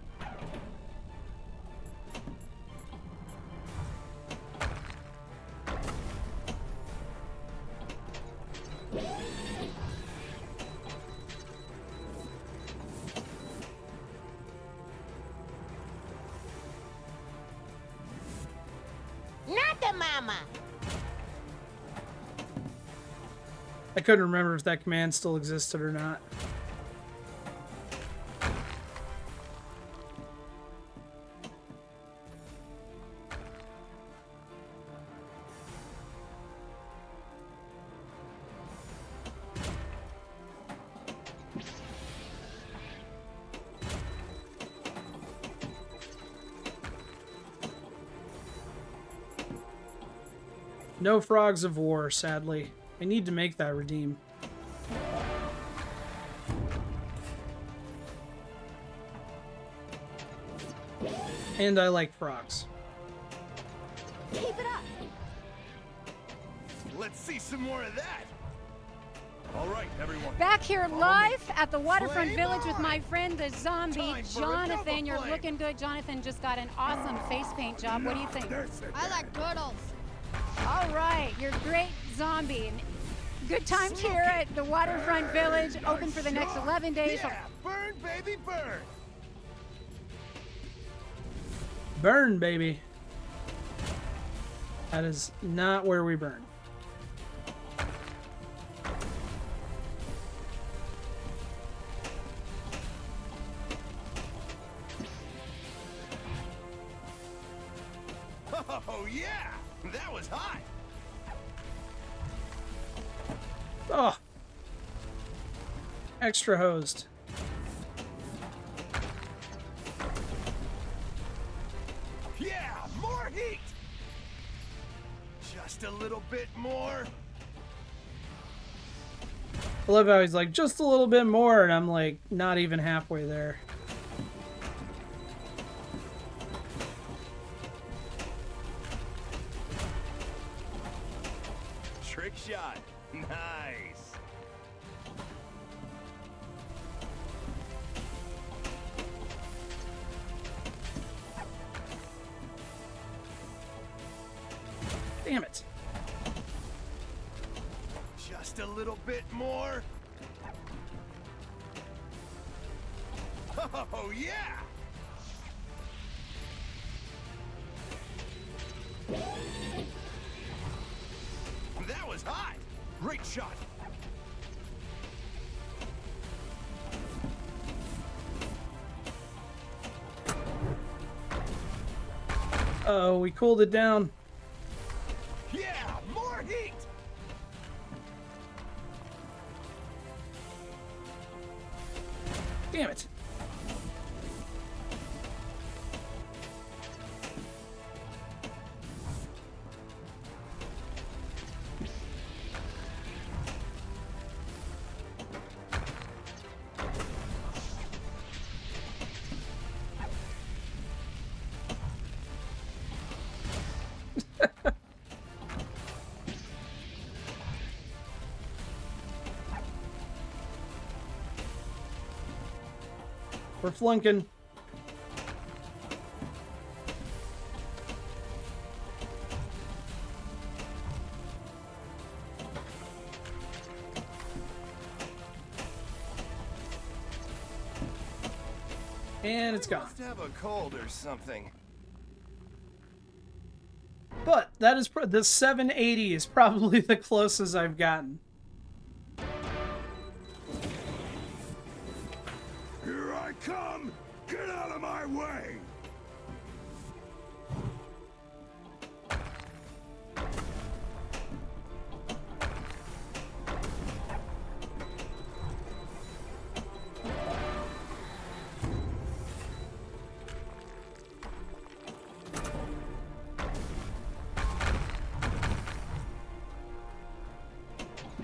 Not the mama. I couldn't remember if that command still existed or not. No Frogs of War, sadly. I need to make that redeem. And I like frogs. Keep it up. Let's see some more of that. All right, everyone. Back here Follow live me. at the Waterfront Play Village on. with my friend the zombie, Time for a Jonathan. double You're play. looking good. Jonathan just got an awesome face paint job. What do you think? I like turtles. All right, you're great zombie. And good times here at the Waterfront Village, open for the next 11 days. Yeah, burn, baby, burn. Burn, baby. That is not where we burn. Oh, yeah. That was hot. Oh. Extra hosed. Yeah, more heat. Just a little bit more. I love how he's like, just a little bit more, and I'm like, not even halfway there. Trick shot. Nice. Damn it. Just a little bit more. Oh, yeah. That was hot. Great shot. Uh-oh, we cooled it down. Yeah, more heat. Damn it. We're flunking. And it's gone. Must have a cold or something. But that is the 780 is probably the closest I've gotten. Here I come! Get out of my way!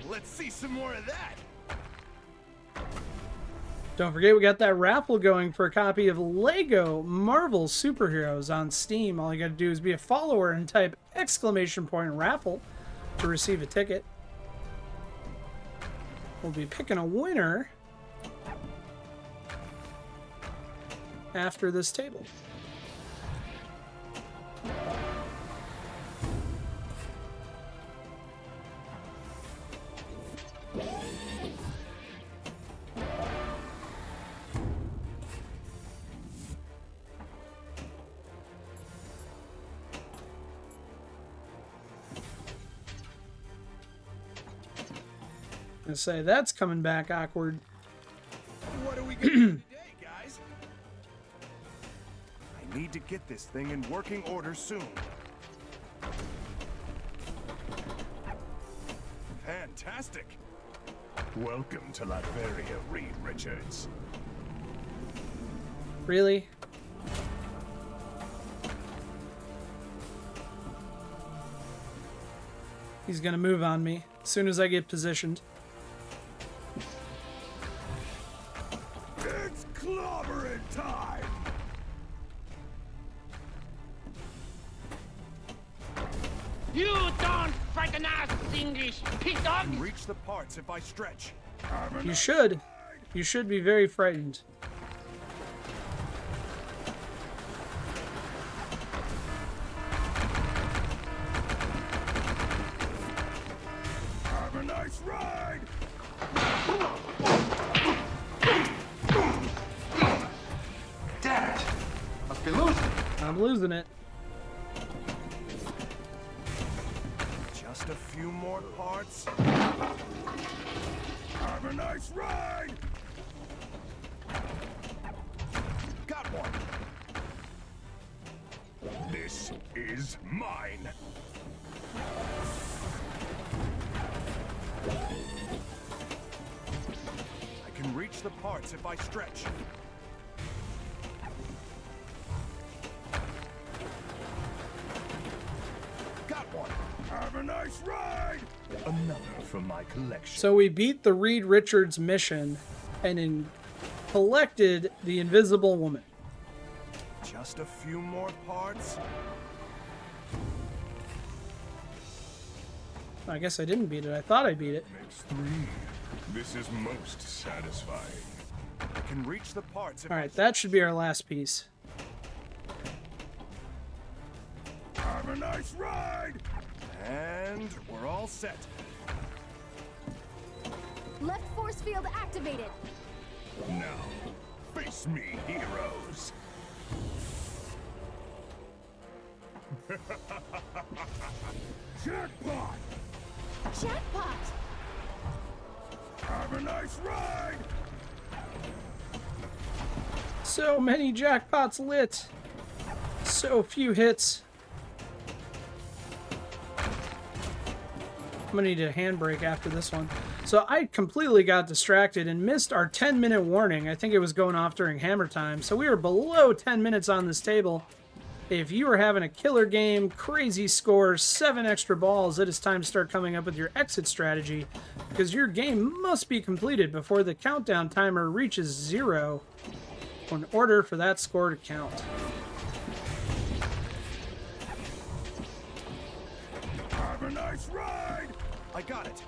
Let's see some more of that. Don't forget, we got that raffle going for a copy of Lego Marvel Superheroes on Steam. All you got to do is be a follower and type !raffle to receive a ticket. We'll be picking a winner after this table. I say that's coming back awkward. What are we gonna do today, guys? I need to get this thing in working order soon. Fantastic. Welcome to Latveria, Reed Richards. Really? He's gonna move on me as soon as I get positioned. It's clobbering time! You don't frighten us, English pig I dog! can reach the parts if I stretch. You should. You should be very frightened. Have a nice ride! Damn it! Must be losing. I'm losing it. Just a few more parts. Have a nice ride! Got one. This is mine. I can reach the parts if I stretch. Got one. Have a nice ride! Another from my collection. So we beat the Reed Richards mission and collected the Invisible Woman. Just a few more parts. I guess I didn't beat it. I thought I beat it. Makes 3. This is most satisfying. I can reach the parts if Alright, that should be our last piece. Have a nice ride! And we're all set. Left force field activated. Now, face me, heroes. Jackpot! Jackpot! Have a nice ride! So many jackpots lit. So few hits. I'm gonna need a handbrake after this one. So I completely got distracted and missed our 10-minute warning. I think it was going off during hammer time. So we were below 10 minutes on this table. If you are having a killer game, crazy scores, 7 extra balls, it is time to start coming up with your exit strategy, because your game must be completed before the countdown timer reaches 0 in order for that score to count. Have a nice ride! I got it.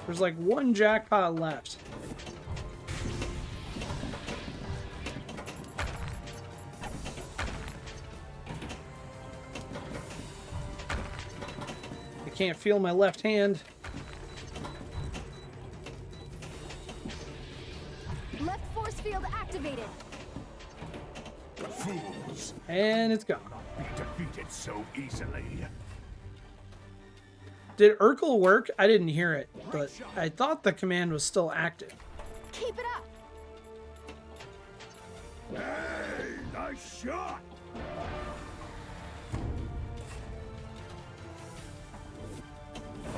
There's like 1 jackpot left. I can't feel my left hand. Left force field activated. Fools. And it's gone. Be defeated so easily. Did Urkel work? I didn't hear it, but I thought the command was still active. Keep it up. Hey, nice shot!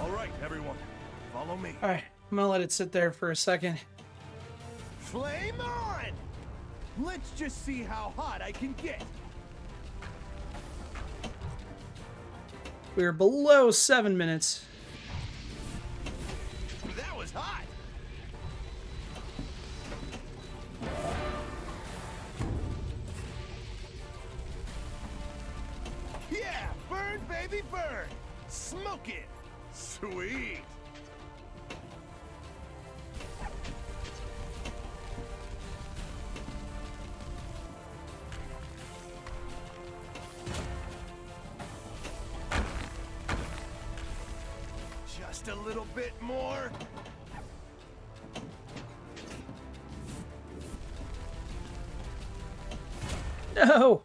All right, everyone, follow me. All right, I'm gonna let it sit there for a second. Flame on! Let's just see how hot I can get. We are below 7 minutes. That was hot. baby, burn! Smoke it! Sweet! Just a little bit more. No!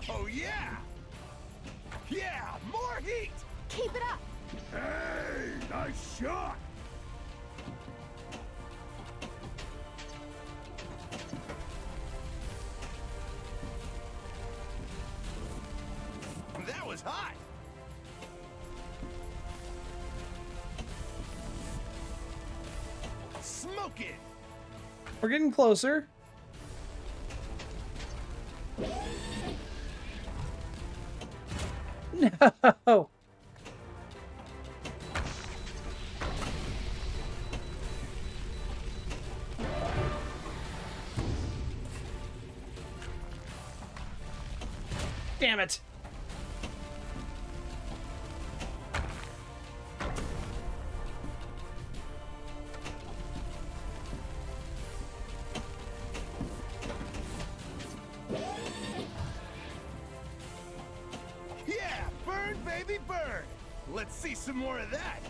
Oh, yeah! Yeah, more heat! Keep it up! Hey, nice shot! That was hot! Smoke it! We're getting closer. No! Damn it! Yeah, burn, baby, burn! Let's see some more of that!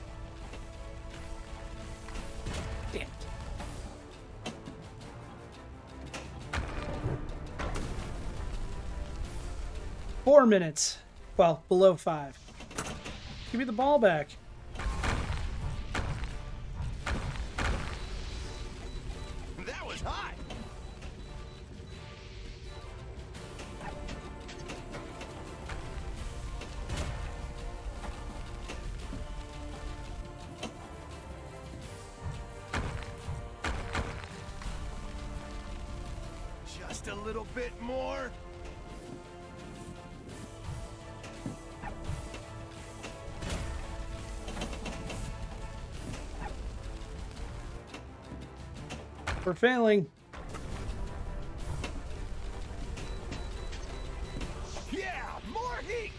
Damn it. Four minutes. Well, below 5. Give me the ball back. That was hot! Just a little bit more. We're failing. Yeah, more heat.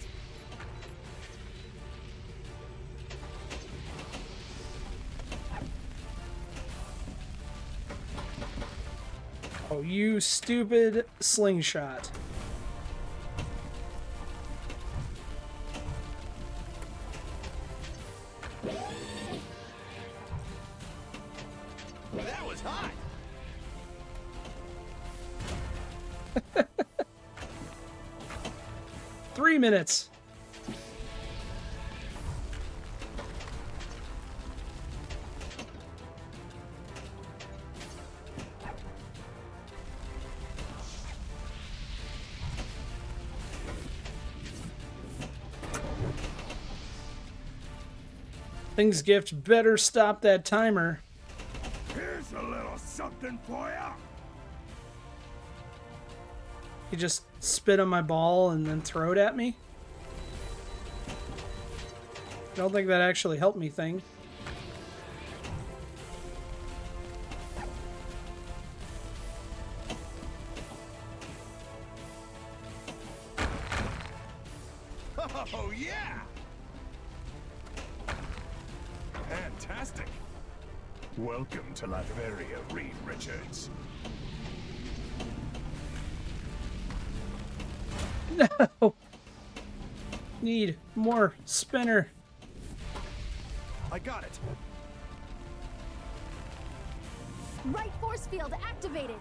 Oh, you stupid slingshot. That was hot. 3 minutes. Things Gift better stop that timer. Here's a little something for ya. He just spit on my ball and then throw it at me. I don't think that actually helped me thing. Oh, yeah! Fantastic. Welcome to Latveria, Reed Richards. No! Need more spinner. I got it. Right force field activated.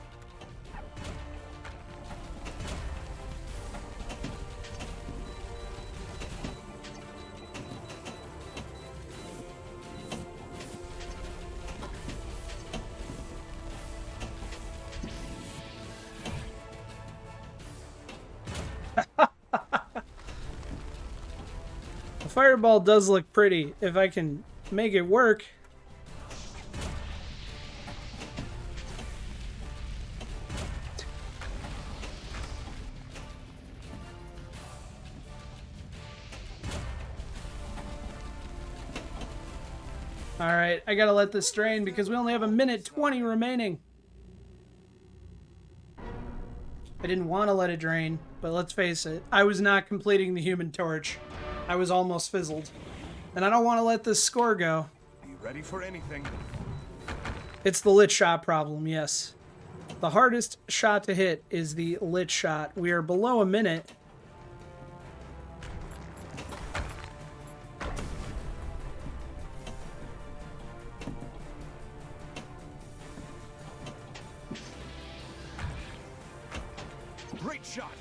The fireball does look pretty if I can make it work. All right, I gotta let this drain because we only have 1:20 remaining. I didn't want to let it drain, but let's face it, I was not completing the Human Torch. I was almost fizzled. And I don't want to let this score go. Be ready for anything. It's the lit shot problem, yes. The hardest shot to hit is the lit shot. We are below a minute. Great shot.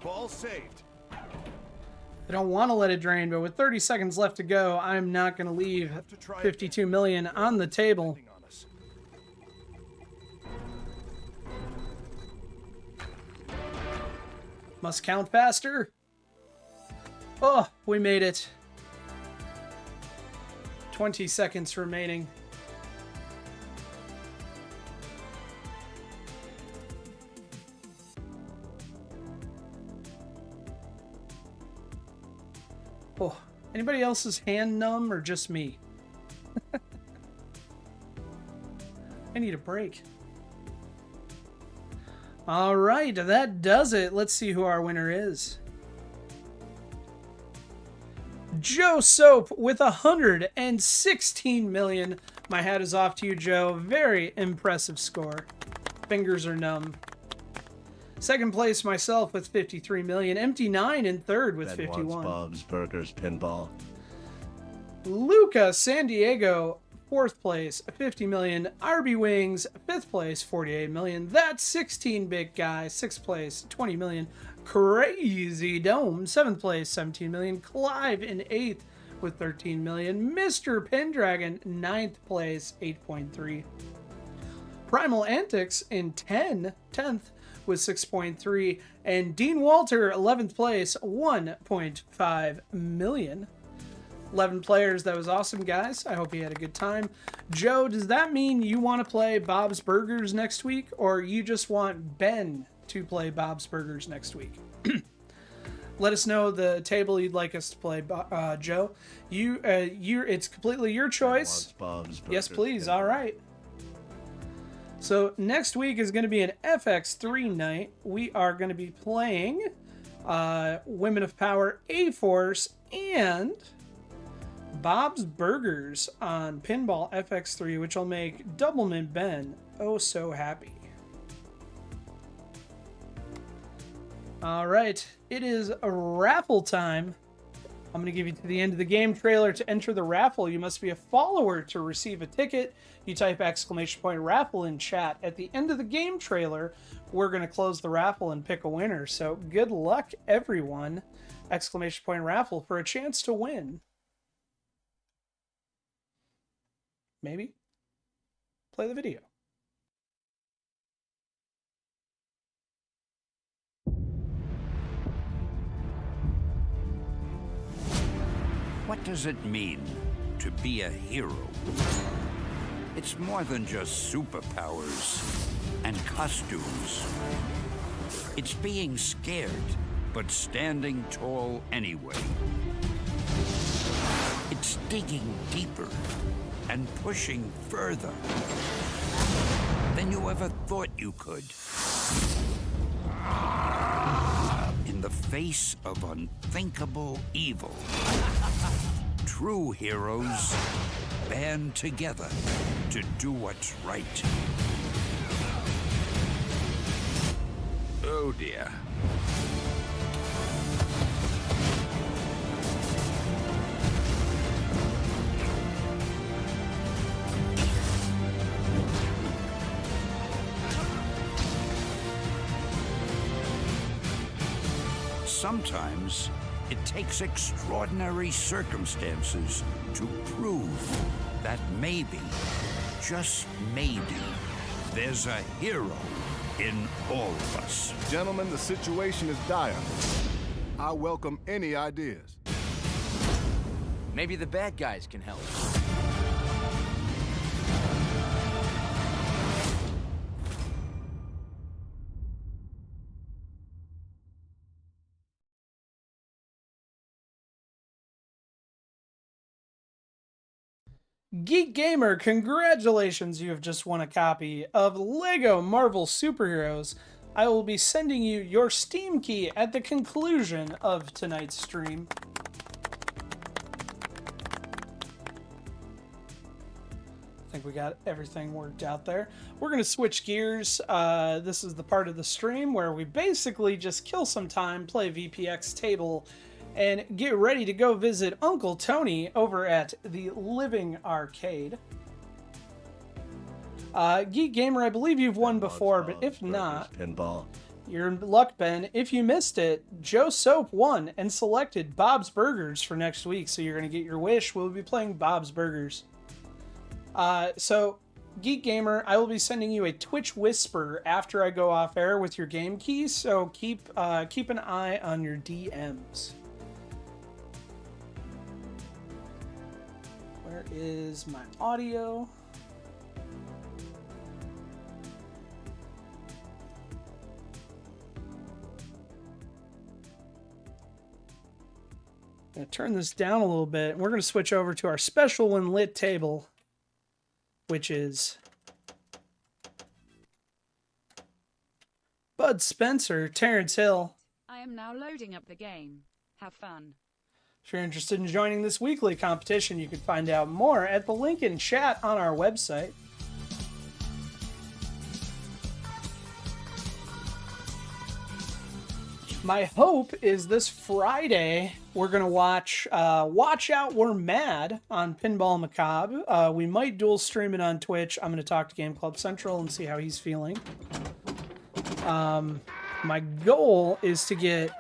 Ball saved. I don't want to let it drain, but with 30 seconds left to go, I'm not going to leave 52 million on the table. Must count faster. Oh, we made it. 20 seconds remaining. Oh, anybody else's hand numb or just me? I need a break. All right, that does it. Let's see who our winner is. Joe Soap with 116 million. My hat is off to you, Joe. Very impressive score. Fingers are numb. Second place, myself with 53 million. Empty 9 in third with 51. Bob's Burgers Pinball. Luca San Diego, fourth place, 50 million. RB Wings, fifth place, 48 million. That 16-bit guy, sixth place, 20 million. Crazy Dome, seventh place, 17 million. Clive in eighth with 13 million. Mr. Pendragon, ninth place, 8.3. Primal Antics in 10th with 6.3, and Dean Walter, 11th place, 1.5 million. 11 players. That was awesome, guys. I hope you had a good time. Joe, does that mean you want to play Bob's Burgers next week, or you just want Ben to play Bob's Burgers next week? Let us know the table you'd like us to play, Joe. It's completely your choice. Yes, please. All right. So next week is going to be an FX3 night. We are going to be playing Women of Power A-Force and Bob's Burgers on Pinball FX3, which will make Doublemint Ben oh so happy. All right, it is a raffle time. I'm going to give you to the end of the game trailer. To enter the raffle, you must be a follower to receive a ticket. You type !raffle in chat. At the end of the game trailer, we're going to close the raffle and pick a winner. So good luck, everyone. !raffle for a chance to win. Maybe. Play the video. What does it mean to be a hero? It's more than just superpowers and costumes. It's being scared, but standing tall anyway. It's digging deeper and pushing further than you ever thought you could. In the face of unthinkable evil, true heroes band together to do what's right. Oh dear. Sometimes it takes extraordinary circumstances to prove that maybe, just maybe, there's a hero in all of us. Gentlemen, the situation is dire. I welcome any ideas. Maybe the bad guys can help. Geek Gamer, congratulations, you have just won a copy of Lego Marvel Superheroes. I will be sending you your Steam key at the conclusion of tonight's stream. I think we got everything worked out there. We're going to switch gears. This is the part of the stream where we basically just kill some time, play VPX table, and get ready to go visit Uncle Tony over at the Living Arcade. Geek Gamer, I believe you've won before, but if not, Pinball. you're in luck, Ben. If you missed it, Joe Soap won and selected Bob's Burgers for next week, so you're going to get your wish. We'll be playing Bob's Burgers. So, Geek Gamer, I will be sending you a Twitch whisper after I go off air with your game keys, so keep an eye on your DMs. Where is my audio? I'm going to turn this down a little bit. We're going to switch over to our special when lit table, which is Bud Spencer, Terrence Hill. I am now loading up the game. Have fun. If you're interested in joining this weekly competition, you can find out more at the link in chat on our website. My hope is this Friday we're going to watch Watch Out We're Mad on Pinball Macabre. We might dual stream it on Twitch. I'm going to talk to Game Club Central and see how he's feeling. My goal is to get,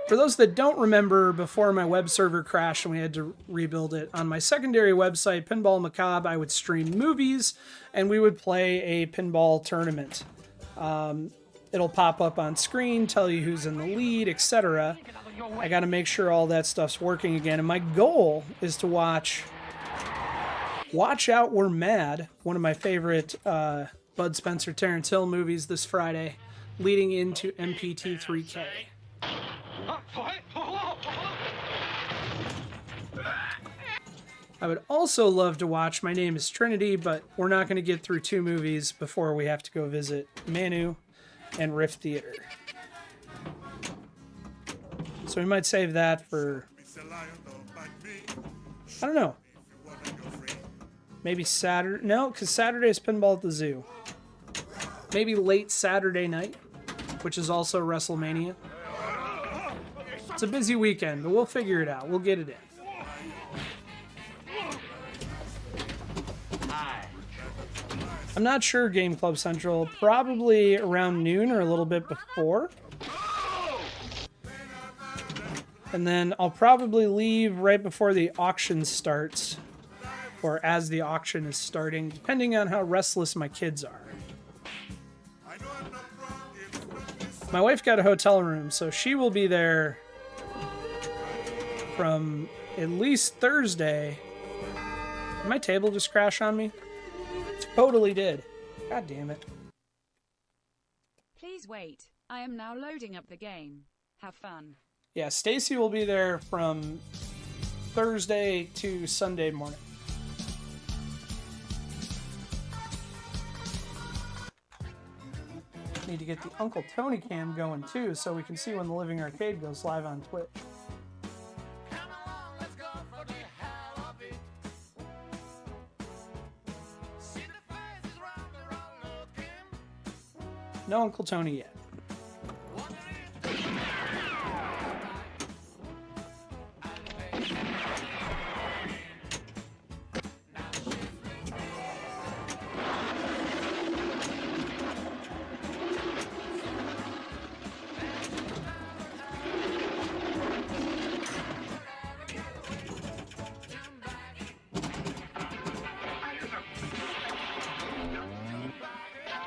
for those that don't remember, before my web server crashed and we had to rebuild it, on my secondary website, Pinball Macabre, I would stream movies and we would play a pinball tournament. It'll pop up on screen, tell you who's in the lead, etc. I got to make sure all that stuff's working again. And my goal is to watch Out We're Mad, one of my favorite Bud Spencer, Terrence Hill movies this Friday, leading into MPT 3K. I would also love to watch My Name is Trinity, but we're not going to get through 2 movies before we have to go visit Manu and Rift Theater. So we might save that for, I don't know, maybe Saturday. No, because Saturday is Pinball at the Zoo. Maybe late Saturday night, which is also WrestleMania. It's a busy weekend, but we'll figure it out. We'll get it in. I'm not sure, Game Club Central. Probably around noon or a little bit before. And then I'll probably leave right before the auction starts. Or as the auction is starting, depending on how restless my kids are. My wife got a hotel room, so she will be there from at least Thursday. Did my table just crash on me? Totally did. God damn it. Please wait. I am now loading up the game. Have fun. Yeah, Stacy will be there from Thursday to Sunday morning. Need to get the Uncle Tony cam going too, so we can see when the Living Arcade goes live on Twitch. No Uncle Tony yet.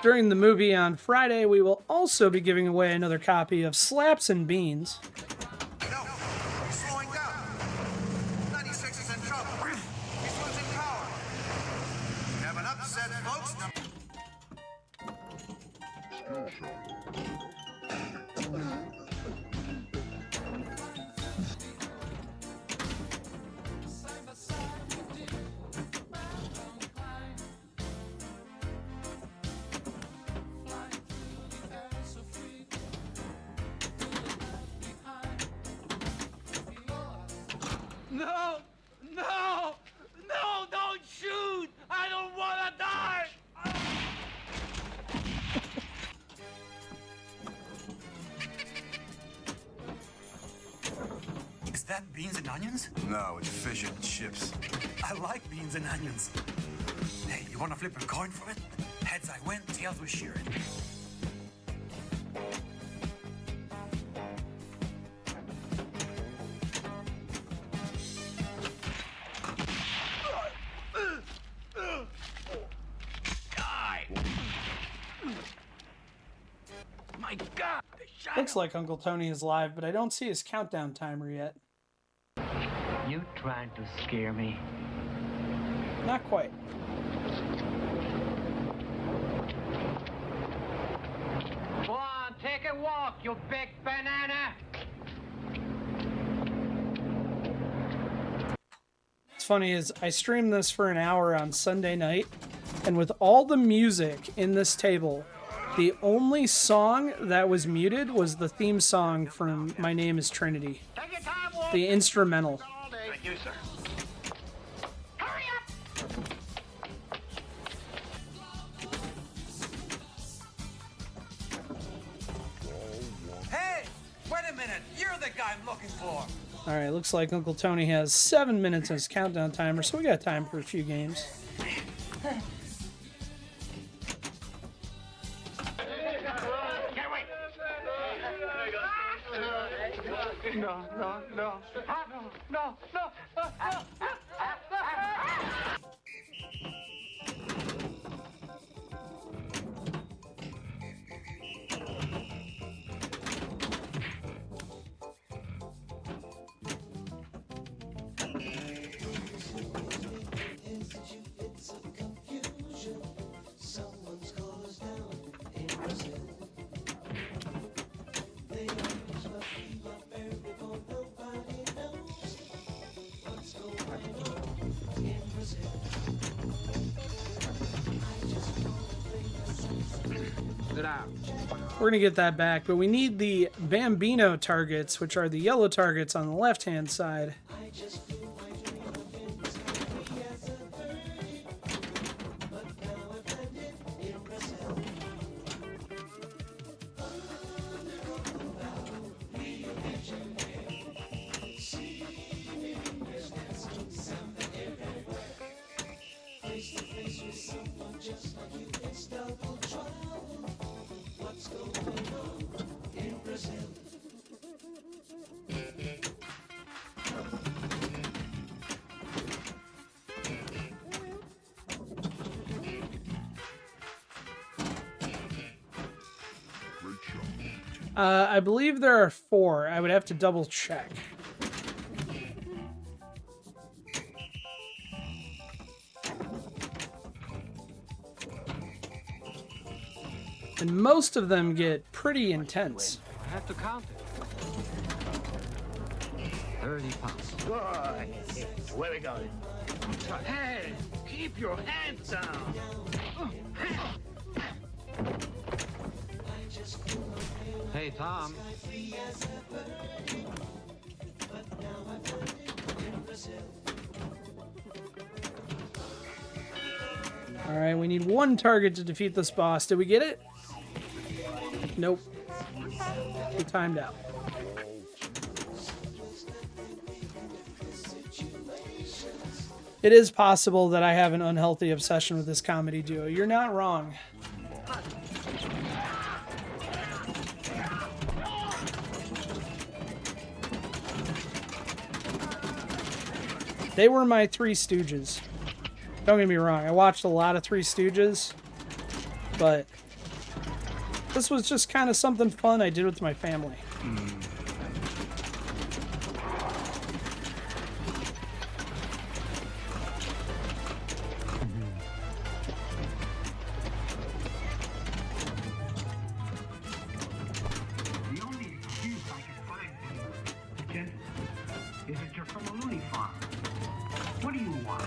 During the movie on Friday, we will also be giving away another copy of Slaps and Beans. No, he's slowing down. 96 is in trouble. He's losing power. We have an upset, folks. that beans and onions? No, it's fish and chips. I like beans and onions. Hey, you want to flip a coin for it? Heads I win, tails we share it. My God! Looks like Uncle Tony is live, but I don't see his countdown timer yet. You trying to scare me? Not quite. Go on, take a walk, you big banana! What's funny is I streamed this for an hour on Sunday night, and with all the music in this table, the only song that was muted was the theme song from My Name is Trinity. The instrumental. Thank you, sir. Hurry up! Hey, wait a minute. You're the guy I'm looking for. Alright, looks like Uncle Tony has 7 minutes on his countdown timer, so we got time for a few games. No, no, no. No, no, no. We're going to get that back, but we need the Bambino targets, which are the yellow targets on the left-hand side. I believe there are 4. I would have to double check. And most of them get pretty intense. I have to count it. 30 pounds. Good. Where we going? Hey, keep your hands down. Hey, Tom. Alright, we need 1 target to defeat this boss. Did we get it? Nope. We timed out. It is possible that I have an unhealthy obsession with this comedy duo. You're not wrong. They were my Three Stooges. Don't get me wrong, I watched a lot of Three Stooges, but this was just kind of something fun I did with my family. The only excuse I can find for you, gentlemen, is that you're from a loony farm. What do you want?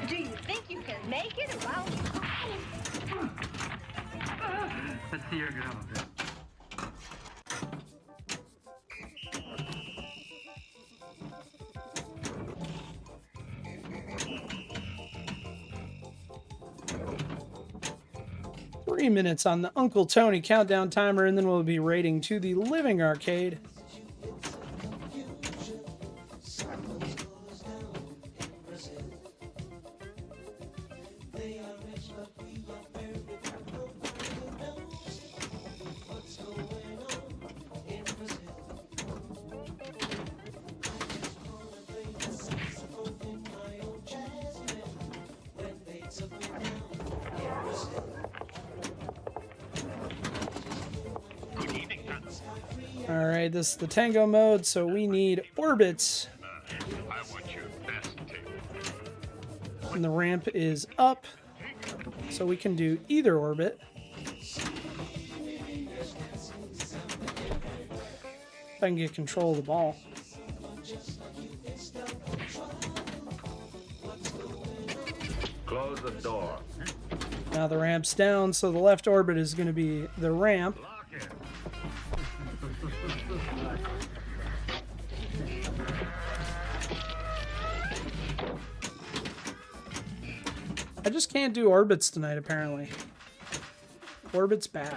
Do you think you can make it around? Let's see her go. 3 minutes on the Uncle Tony countdown timer, and then we'll be raiding to the living arcade. All right, this is the tango mode, so we need orbits. And the ramp is up, so we can do either orbit. If I can get control of the ball. Close the door. Now the ramp's down, so the left orbit is going to be the ramp. I just can't do orbits tonight, apparently. Orbit's bad.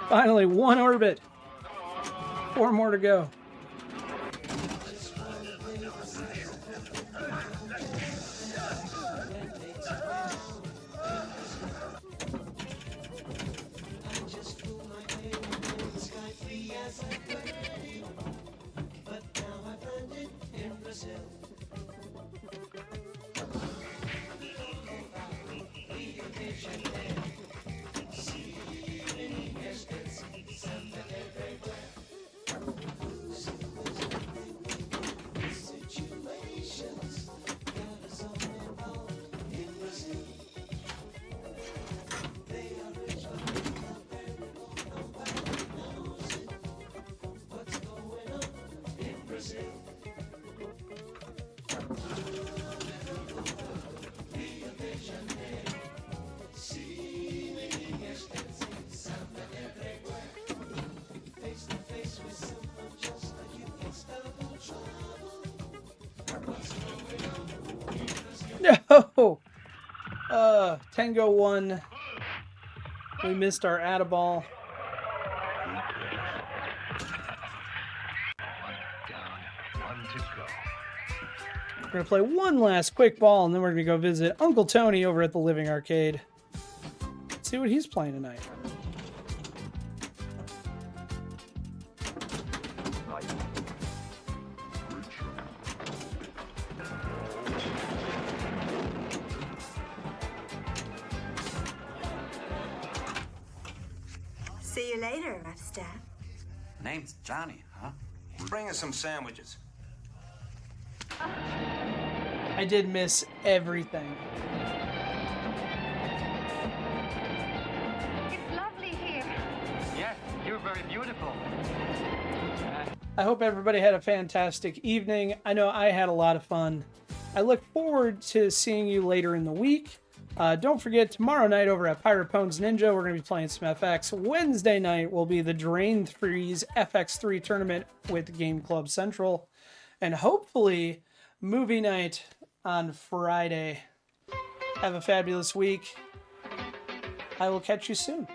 Finally, one orbit. 4 more to go. No! Tango 1. We missed our Add-a-Ball. We're going to play one last quick ball, and then we're going to go visit Uncle Tony over at the Living Arcade. Let's see what he's playing tonight. See you later, Upstaff. Name's Johnny, huh? Bring us some sandwiches. I did miss everything. It's lovely here. Yes, you're very beautiful. I hope everybody had a fantastic evening. I know I had a lot of fun. I look forward to seeing you later in the week. Don't forget, tomorrow night over at Pirate Pones Ninja, we're going to be playing some FX. Wednesday night will be the Drain Freeze FX3 tournament with Game Club Central. And hopefully, movie night on Friday. Have a fabulous week. I will catch you soon.